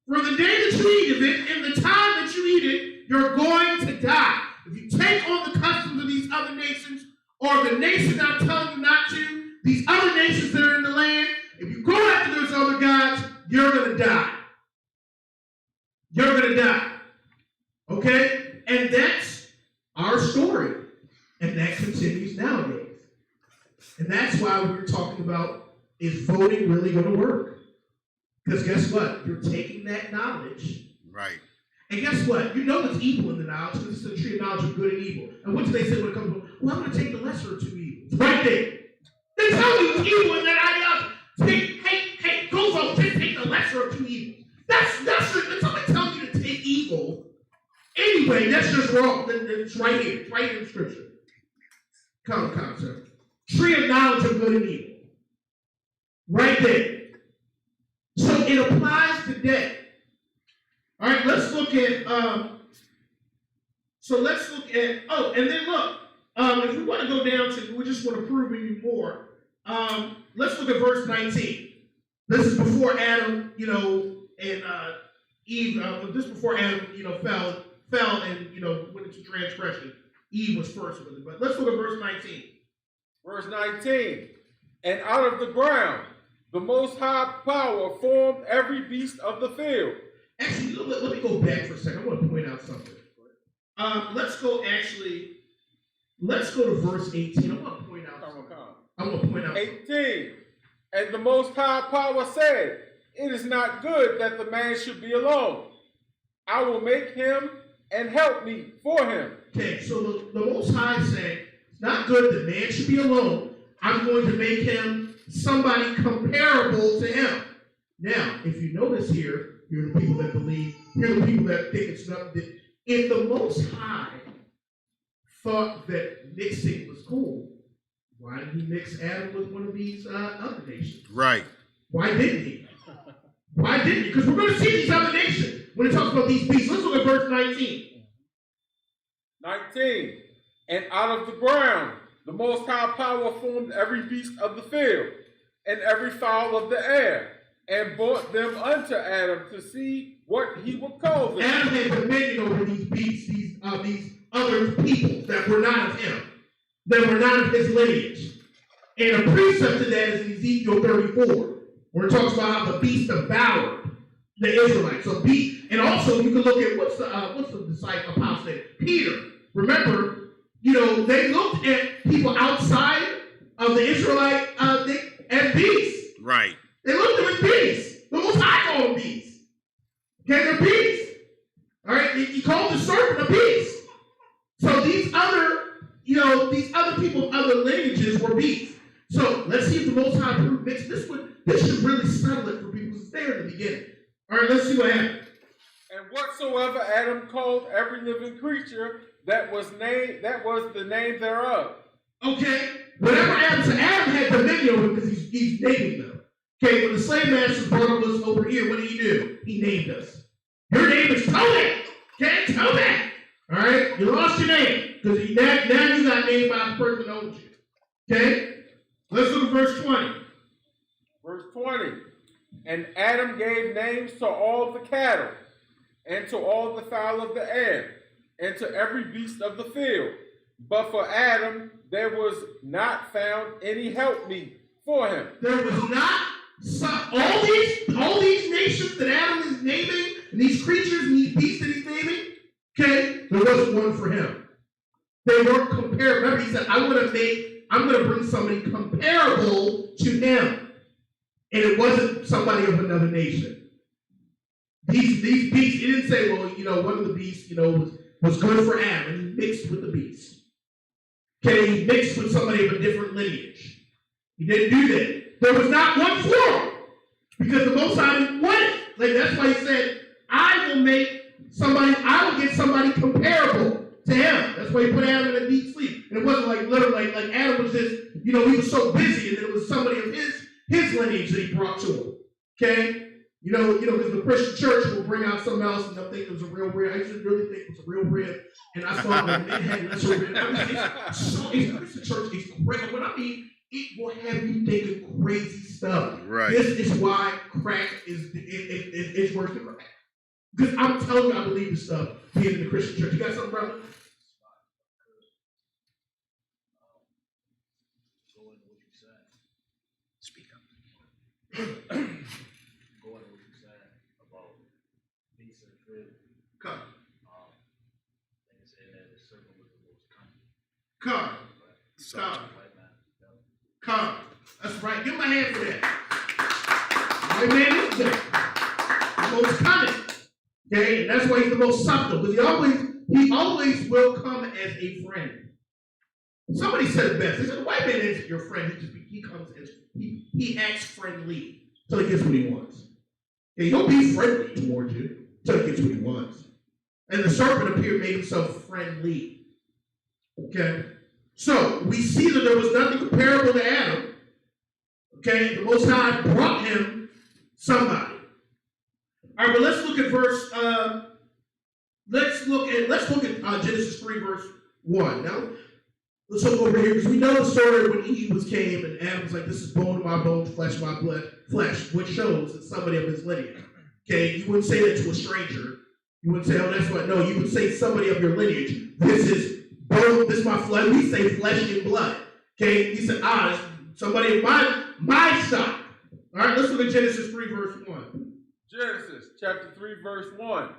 for the day that you eat of it, and the time that you eat it, you're going to die. If you take on the customs of these other nations, or the nation I'm telling you not to, these other nations that are in the land, if you go after those other gods, you're going to die. You're going to die. Okay? And that's our story. And that continues nowadays. And that's why we're talking about, is voting really going to work? Because guess what? You're taking that knowledge. Right. And guess what? You know there's evil in the knowledge, because it's the tree of knowledge of good and evil. And what do they say when it comes to, well, I'm going to take the lesser of 2 evils. Right there. They tell you it's evil in that ideology. Hey, go vote. Just take the lesser of 2 evils. That's somebody telling you to take evil. Anyway, that's just wrong. It's right here. It's right here in Scripture. Come, sir. Tree of knowledge of good and evil. Right there. So it applies today. All right, let's look at, and then look, if we want to go down to, we just want to prove you more, let's look at verse 19. This is before Adam, and Eve, this is before Adam, fell and, went into transgression. Eve was first with it, but let's look at verse 19. Verse 19. And out of the ground, the Most High Power formed every beast of the field. Actually, let me go back for a second. I want to point out something. Let's go to verse 18. I want to point out. 18. And the Most High Power said, it is not good that the man should be alone. I will make him and help me for him. Okay, so the Most High said, it's not good that man should be alone. I'm going to make him somebody comparable to him. Now, if you notice here, here are the people that believe, here are the people that think it's not, that if the Most High thought that mixing was cool, why did he mix Adam with one of these other nations? Right. Why didn't he? Why didn't he? Because we're going to see these other nations when it talks about these beasts. Let's look at verse 19. 19. And out of the ground, the Most High Power formed every beast of the field and every fowl of the air, and brought them unto Adam to see what he would call them. Adam had dominion over these beasts, these other people that were not of him, that were not of his lineage. And a precept to that is in Ezekiel 34, where it talks about how the beast devoured the Israelites. So and also you can look at what's the disciple apostle name? Peter. Remember, they looked at people outside of the Israelite as beasts. Right. They looked at them as beasts. The Most High called them beasts. Okay, they're beasts. All right, he called the serpent a beast. So these other people of other lineages were beasts. So let's see if the Most High proved mixed. This should really settle it for people who's there in the beginning. All right, let's see what happens. And whatsoever Adam called every living creature, that was the name thereof. Okay, whatever Adam had dominion over because he's naming them. Okay, when the slave masters brought us over here, what did he do? He named us. Your name is Tony. Okay, Tony. All right, you lost your name because now you got named by the person who owns you. Okay, let's look at verse 20. Verse 20. And Adam gave names to all the cattle, and to all the fowl of the air, and to every beast of the field. But for Adam there was not found any helpmeet for him. There was not all these nations that Adam is naming, and these creatures and these beasts that he's naming. Okay, there wasn't one for him. They weren't comparable. Remember, he said, I'm going to bring somebody comparable to him. And it wasn't somebody of another nation. These beasts, he didn't say, well, one of the beasts, was good for Adam, and he mixed with the beasts. Okay, he mixed with somebody of a different lineage. He didn't do that. There was not one for him, because the Most High didn't want it. Like, that's why he said, I will get somebody comparable to him. That's why he put Adam in a deep sleep. And it wasn't like literally like Adam was just, he was so busy, and then it was somebody of his lineage that he brought to him. Okay? Because the Christian church will bring out something else and they'll think it was a real rib. I used to really think it was a real rib. And I saw it and it had lesser rib. The Christian church is great. What I mean, it will have you thinking crazy stuff. Right. This is why crack is worse than crack. Because I'm telling you, I believe this stuff being in the Christian church. You got something, brother? Speak up. Come. Come. That's right. Give him a hand for that. Right, man, is there. The most cunning. Okay, and that's why he's the most subtle, because he always will come as a friend. Somebody said it best. They said the white man isn't your friend. He comes as he acts friendly till he gets what he wants. Okay, he'll be friendly towards you till he gets what he wants. And the serpent made himself friendly. Okay? So, we see that there was nothing comparable to Adam. Okay? The Most High brought him somebody. All right, but let's look at Genesis 3, verse 1. Now, let's look over here, because we know the story when Eve came, and Adam was like, this is bone of my bones, flesh of my blood, flesh, which shows it's somebody of his lineage. Okay? You wouldn't say that to a stranger. You wouldn't say, oh, that's what. No, you would say somebody of your lineage. This is bone, this is my flesh. We say flesh and blood. Okay? He said, it's somebody of my stock. All right, let's look at Genesis 3, verse 1. Genesis chapter 3, verse 1.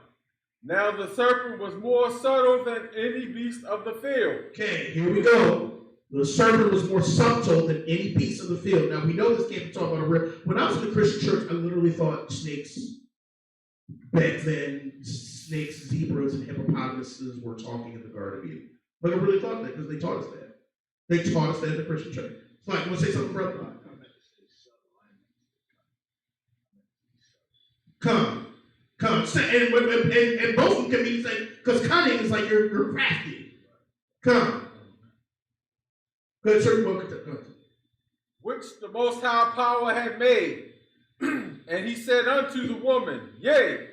Now the serpent was more subtle than any beast of the field. Okay, here we go. The serpent was more subtle than any beast of the field. Now we know this can't be talking about a real. When I was in the Christian church, I literally thought snakes. Back then, snakes, zebras, and hippopotamuses were talking in the Garden of Eden. But I really thought that because they taught us that. They taught us that in the Christian church. So, you want to say something, brother? Come. And both of them can be the same, because cunning is like you're crafty. Come. Good, sir. Which the Most High Power had made, And he said unto the woman, Yea,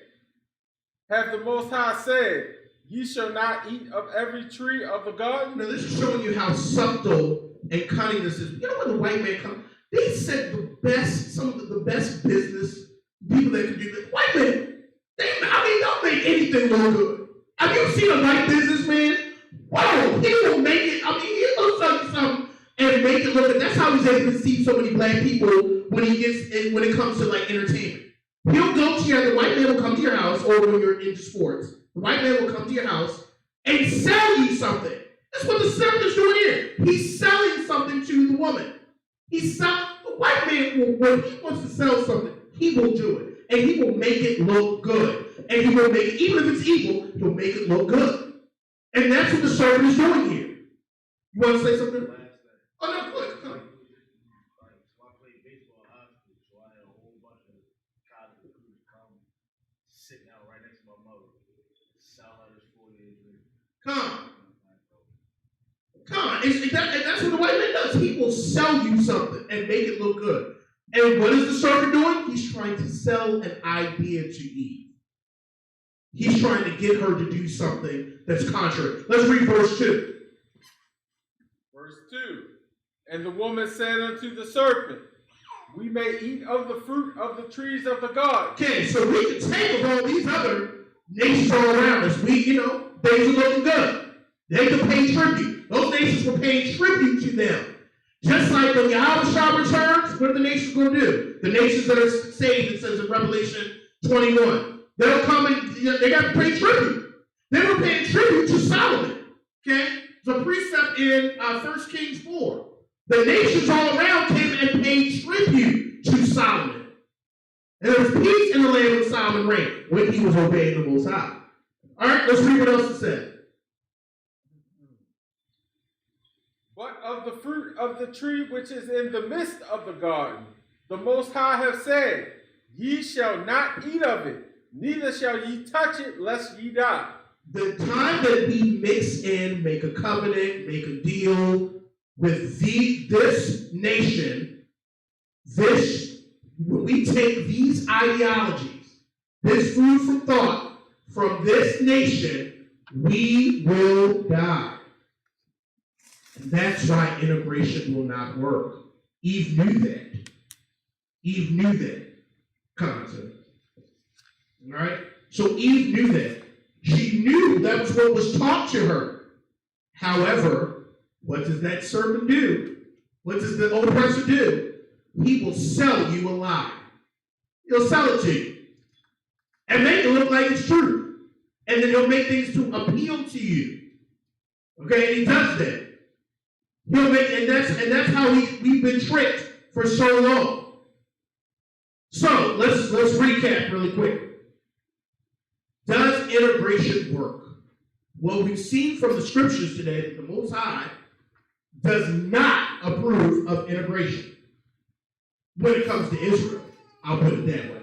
hath the Most High said, Ye shall not eat of every tree of the garden? Now, this is showing you how subtle and cunning this is. You know when the white man comes, they said some of the best business people that could do this. White men, they'll make anything look good. Have you seen a white businessman? Whoa, he will make it. He'll sell you something and make it look good. That's how he's able to see so many black people when it comes to like entertainment. He'll go to the white man will come to your house, or when you're into sports, the white man will come to your house and sell you something. That's what the servant is doing here. He's selling something to the woman. The white man, when he wants to sell something, he will do it. And he will make it look good. And he will make it, even if it's evil, he'll make it look good. And that's what the servant is doing here. You want to say something? Oh, no, go ahead. Come on. I played baseball in high school, so I had a whole bunch of college recruits come sitting out right next to my mother. Sal had his 4 years later. Come on. And that's what the white man does. He will sell you something and make it look good. And what is the servant doing? He's trying to sell an idea to Eve. He's trying to get her to do something that's contrary. Let's read verse 2. Verse 2. And the woman said unto the serpent, We may eat of the fruit of the trees of the garden. Okay, so we can take of all these other nations all around us. Things are looking good. They can pay tribute. Those nations were paying tribute to them. Just like when Yaahla returns, what are the nations going to do? The nations that are saved, it says in Revelation 21. They'll come and they got to pay tribute. They were paying tribute to Solomon. Okay? It's a precept in 1 Kings 4. The nations all around came and paid tribute to Solomon. And there was peace in the land when Solomon reigned, when he was obeying the Most High. All right, let's read what else it said. But of the fruit of the tree which is in the midst of the garden, the Most High hath said, Ye shall not eat of it, neither shall ye touch it, lest ye die. The time that we mix in, make a covenant, make a deal with this nation, when we take these ideologies, this food for thought from this nation, we will die. And that's why integration will not work. Eve knew that. Eve knew that. Come on, sir. All right? So Eve knew that. She knew that was what was taught to her. However, what does that servant do? What does the oppressor do? He will sell you a lie. He'll sell it to you. And make it look like it's true. And then he'll make things to appeal to you. Okay? And he does that. And that's how we've been tricked for so long. So let's recap really quick. Does integration work? Well, we've seen from the scriptures today that the Most High does not approve of integration when it comes to Israel. I'll put it that way.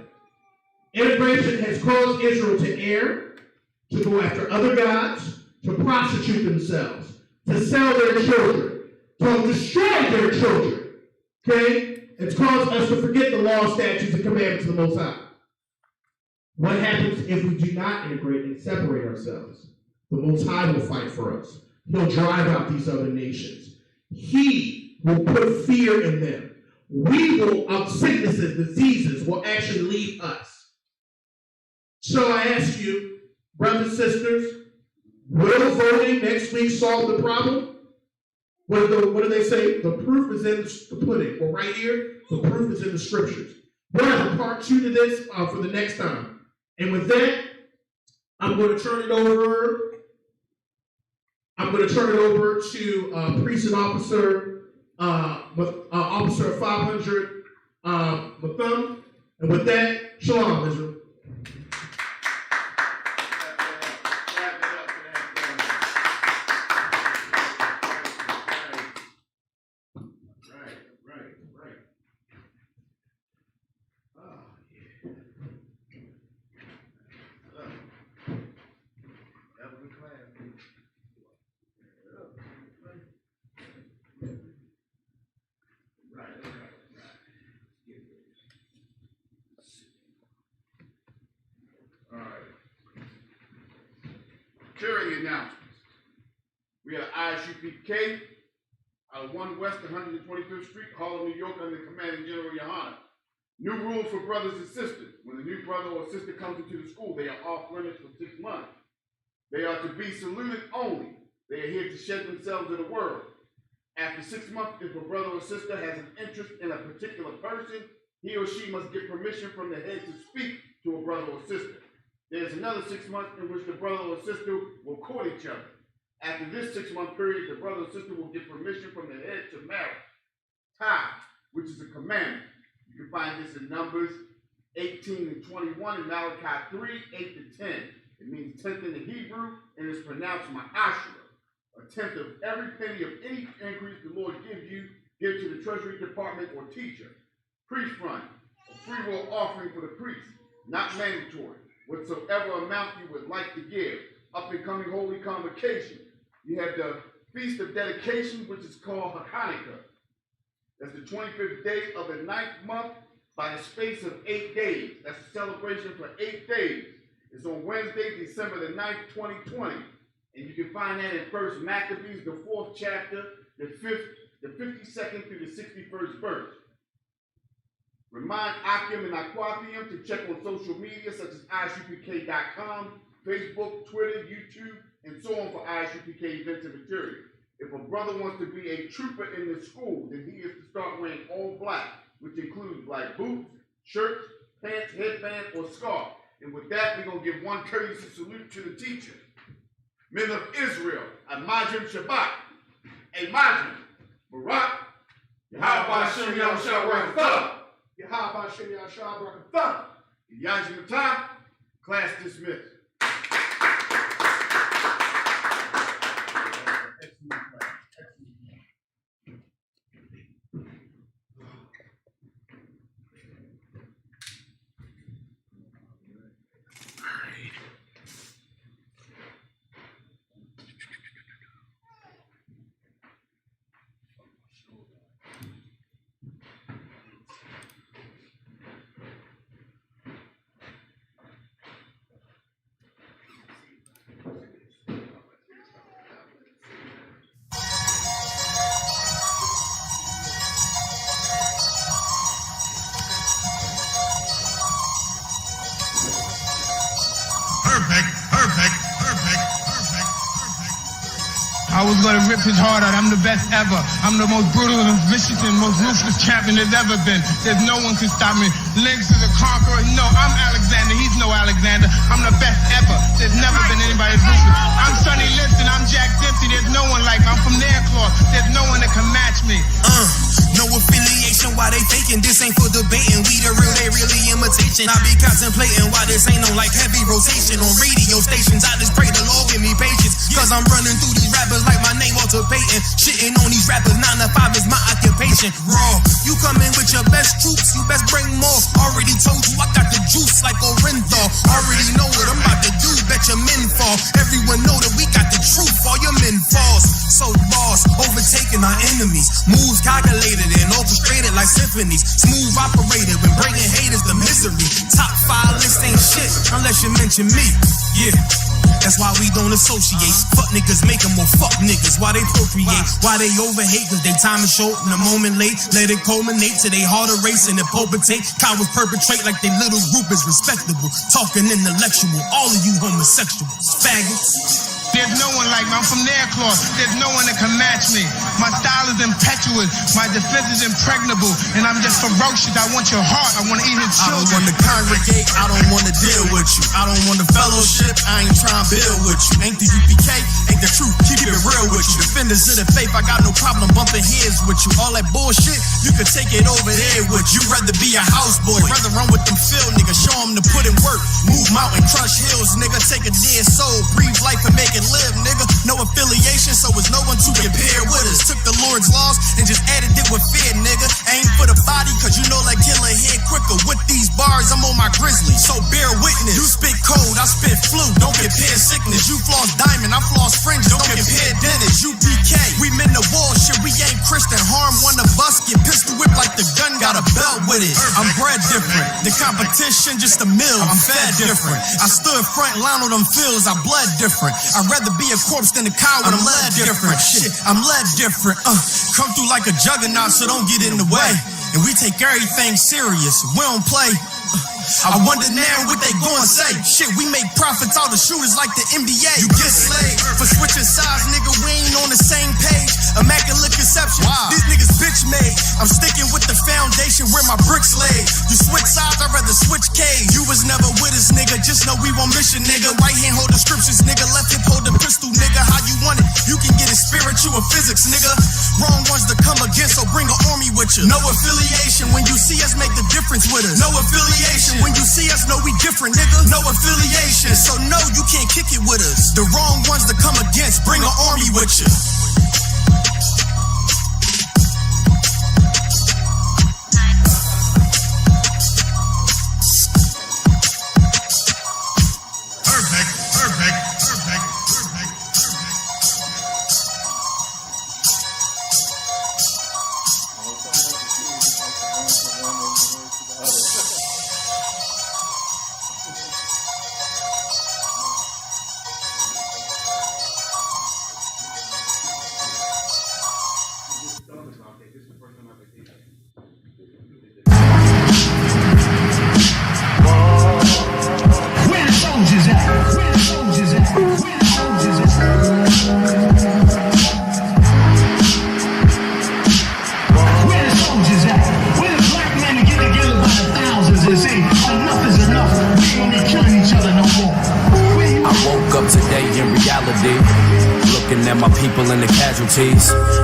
Integration has caused Israel to err, to go after other gods, to prostitute themselves, to sell their children, to destroy their children. Okay? It's caused us to forget the law, statutes, and commandments of the Most High. What happens if we do not integrate and separate ourselves? The Most High will fight for us. He'll drive out these other nations. He will put fear in them. Sicknesses, diseases will actually leave us. So I ask you, brothers and sisters, will voting next week solve the problem? What do they say? The proof is in the pudding. Well, right here, the proof is in the scriptures. We'll have a part 2 to this for the next time. And with that, I'm going to turn it over to Priest and Officer, Officer 500 Mathum. And with that, shalom, Israel. Security announcements. We are Isupk out of 1 West 125th Street, Harlem, New York, under Commanding General Yaahla. New rules for brothers and sisters. When a new brother or sister comes into the school, they are off limits for 6 months. They are to be saluted only. They are here to shed themselves in the world. After 6 months, if a brother or sister has an interest in a particular person, he or she must get permission from the head to speak to a brother or sister. There's another 6 months in which the brother or sister will court each other. After this 6-month period, the brother or sister will get permission from the head to marry. Tithe, which is a commandment. You can find this in Numbers 18 and 21 and Malachi 3, 8 to 10. It means 10th in the Hebrew, and it's pronounced ma'ashra. A tenth of every penny of any increase the Lord gives you, give to the treasury department or teacher. Priest fund, a free will offering for the priest, not mandatory. Whatsoever amount you would like to give. Up and coming holy convocation. You have the Feast of Dedication, which is called Hanukkah. That's the 25th day of the 9th month by the space of 8 days. That's a celebration for 8 days. It's on Wednesday, December the 9th, 2020. And you can find that in 1 Maccabees, the 4th chapter, the 52nd through the 61st verse. Remind Akim and Aquathium to check on social media such as isupk.com, Facebook, Twitter, YouTube, and so on for Isupk events and material. If a brother wants to be a trooper in the school, then he is to start wearing all black, which includes black boots, shirts, pants, headband, or scarf. And with that, we're going to give one courtesy salute to the teacher. Men of Israel, Amajim Shabbat, Amajim, Barak, Yahweh Hashem Yahushua Barakatah, Yahweh Hashem Yahushua Barakatah, Yajim Matah, class dismissed. I was gonna rip his heart out. I'm the best ever. I'm the most brutal and vicious and most ruthless champion there's ever been. There's no one can stop me. Lynx is a conqueror. No, I'm Alexander. He's no Alexander. I'm the best ever. There's never been anybody as ruthless. I'm Sonny Liston. I'm Jack Dempsey. There's no one like me. I'm from Nairclaw. There's no one that can match me. No affiliation, why they faking? This ain't for debating. We the real, they really imitation. I be contemplating why this ain't no like heavy rotation on radio stations. I just pray the Lord give me patience, cause I'm running through these rappers like my name Walter Payton. Shitting on these rappers, 9 to 5 is my occupation. Raw, you come in with your best troops, you best bring more. Already told you I got the juice like Orenthal. Already know what I'm about to do, bet your men fall. Everyone know that we got the truth, all your men falls. So boss, overtaking our enemies. Moves calculated and orchestrated like symphonies. Smooth operated when bringing haters to misery. Top 5 list ain't shit unless you mention me. Yeah, that's why we don't associate. Fuck niggas make them more fuck niggas. Why they procreate? Why they overhate? Cause they time is short and a moment late. Let it culminate to they harder race and it palpitate. Cowards perpetrate like they little group is respectable. Talking intellectual, all of you homosexuals, faggots. There's no one like me. I'm from Nairclaw. There's no one that can match me. My style is impetuous. My defense is impregnable. And I'm just ferocious. I want your heart. I want to eat his children. I don't want to congregate. I don't want to deal with you. I don't want to fellowship. I ain't trying to build with you. Ain't the UPK, ain't the truth. Keep it real with you. Defenders of the faith, I got no problem bumping heads with you. All that bullshit, you can take it over there with you. Rather be a houseboy. Rather run with them field niggas. Show them to put in work. Move mountain, crush hills, nigga. Take a dead soul. Breathe life and make it live, nigga. No affiliation, so it's no one to compare with us. Took the Lord's laws and just added it with fear, nigga. Aim for the body, cause you know like killer hit quicker. With these bars, I'm on my grizzly, so bear witness. You spit cold, I spit flu. Don't compare sickness. You floss diamond, I floss fringe. Don't compare dentist. You PK, we men the wall shit. We ain't Christian. Harm one of us, get pistol whipped like the gun got a belt with with it. I'm bred different. The competition just a mill. I'm fed different. I stood front line on them fields. I bled different. I'd rather be a corpse than a cow when I'm led different. Shit, I'm led different. Come through like a juggernaut, so don't get in the way. And we take everything serious. We don't play. I wonder now what they gon' say. Shit, we make profits all the shooters like the NBA. You get slayed for switching sides, nigga. We ain't on the same page. Immaculate conception. Wow. These niggas bitch made. I'm sticking with the foundation where my bricks laid. You switch sides, I'd rather switch K's. You was never with us, nigga. Just know we won't miss you, nigga. Right hand hold the scriptures, nigga. Left hip hold the pistol, nigga. How you want it? You can get it spiritual or physics, nigga. Wrong ones to come against, so bring an army with you. No affiliation. When you see us, make the difference with us. No affiliation. When you see us, know we different, nigga. No affiliation. So no, you can't kick it with us. The wrong ones to come against, bring an army with you.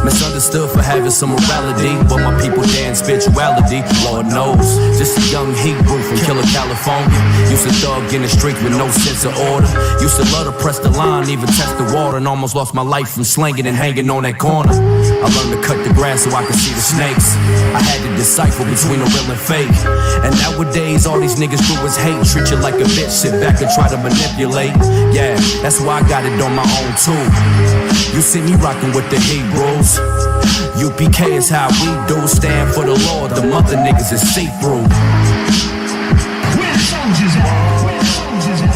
Misunderstood for having some morality, but my people there in spirituality, Lord knows. Just a young Hebrew from Killer, California. Used to thug in the street with no sense of order. Used to love to press the line, even test the water, and almost lost my life from slanging and hanging on that corner. I learned to cut the grass so I could see the snakes. I had to decipher between the real and fake. And nowadays all these niggas do is hate. Treat you like a bitch, sit back and try to manipulate. Yeah, that's why I got it on my own too. You see me rocking with the Hebrews. UPK is how we do. Stand for the Lord, the mother niggas is see-through. Where the soldiers at? Where the soldiers at?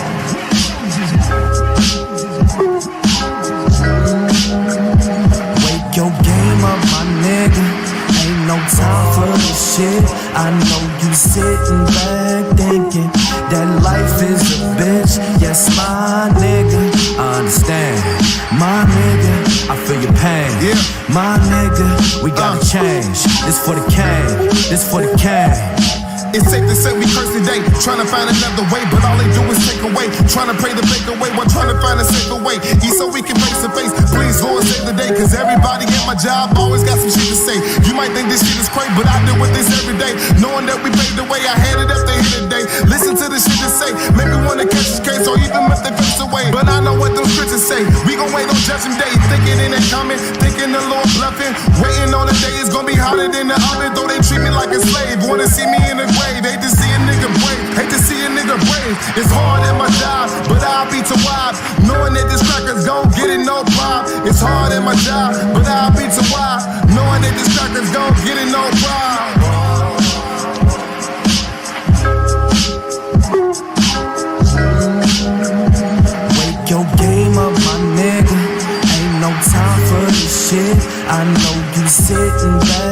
Wake your game up, my nigga. Ain't no time for this shit. I know you sitting back thinking that life is a bitch. Yes, my nigga, I understand. My nigga, I feel your pain. Yeah. My nigga, we gotta change. This for the king, this for the king. It's safe to say we curse today, trying to find another way, but all they do is take away. Trying to pray to make a way while trying to find a safer way. Eat so we can face to face. Please, Lord, save the day, cause everybody at my job always got some shit to say. You might think this shit is crazy, but I deal with this every day. Knowing that we paved the way, I had it up to here today. Listen to the shit to say, make me wanna catch this case, or even if they face away. But I know what them scriptures say. We gon' wait on judgment day, thinking it ain't coming, thinking the Lord bluffing. Waiting on the day it's gonna be hotter than the oven, though they treat me like a slave. Wanna see me in the grave. Hate to see a nigga brave, hate to see a nigga brave. It's hard at my job, but I'll be too wide. Knowing that this cracker's gon' get it, no problem. It's hard at my job, but I'll be too wide. Knowing that this cracker's gon' get it, no problem. Wake your game up, my nigga. Ain't no time for this shit. I know you sitting back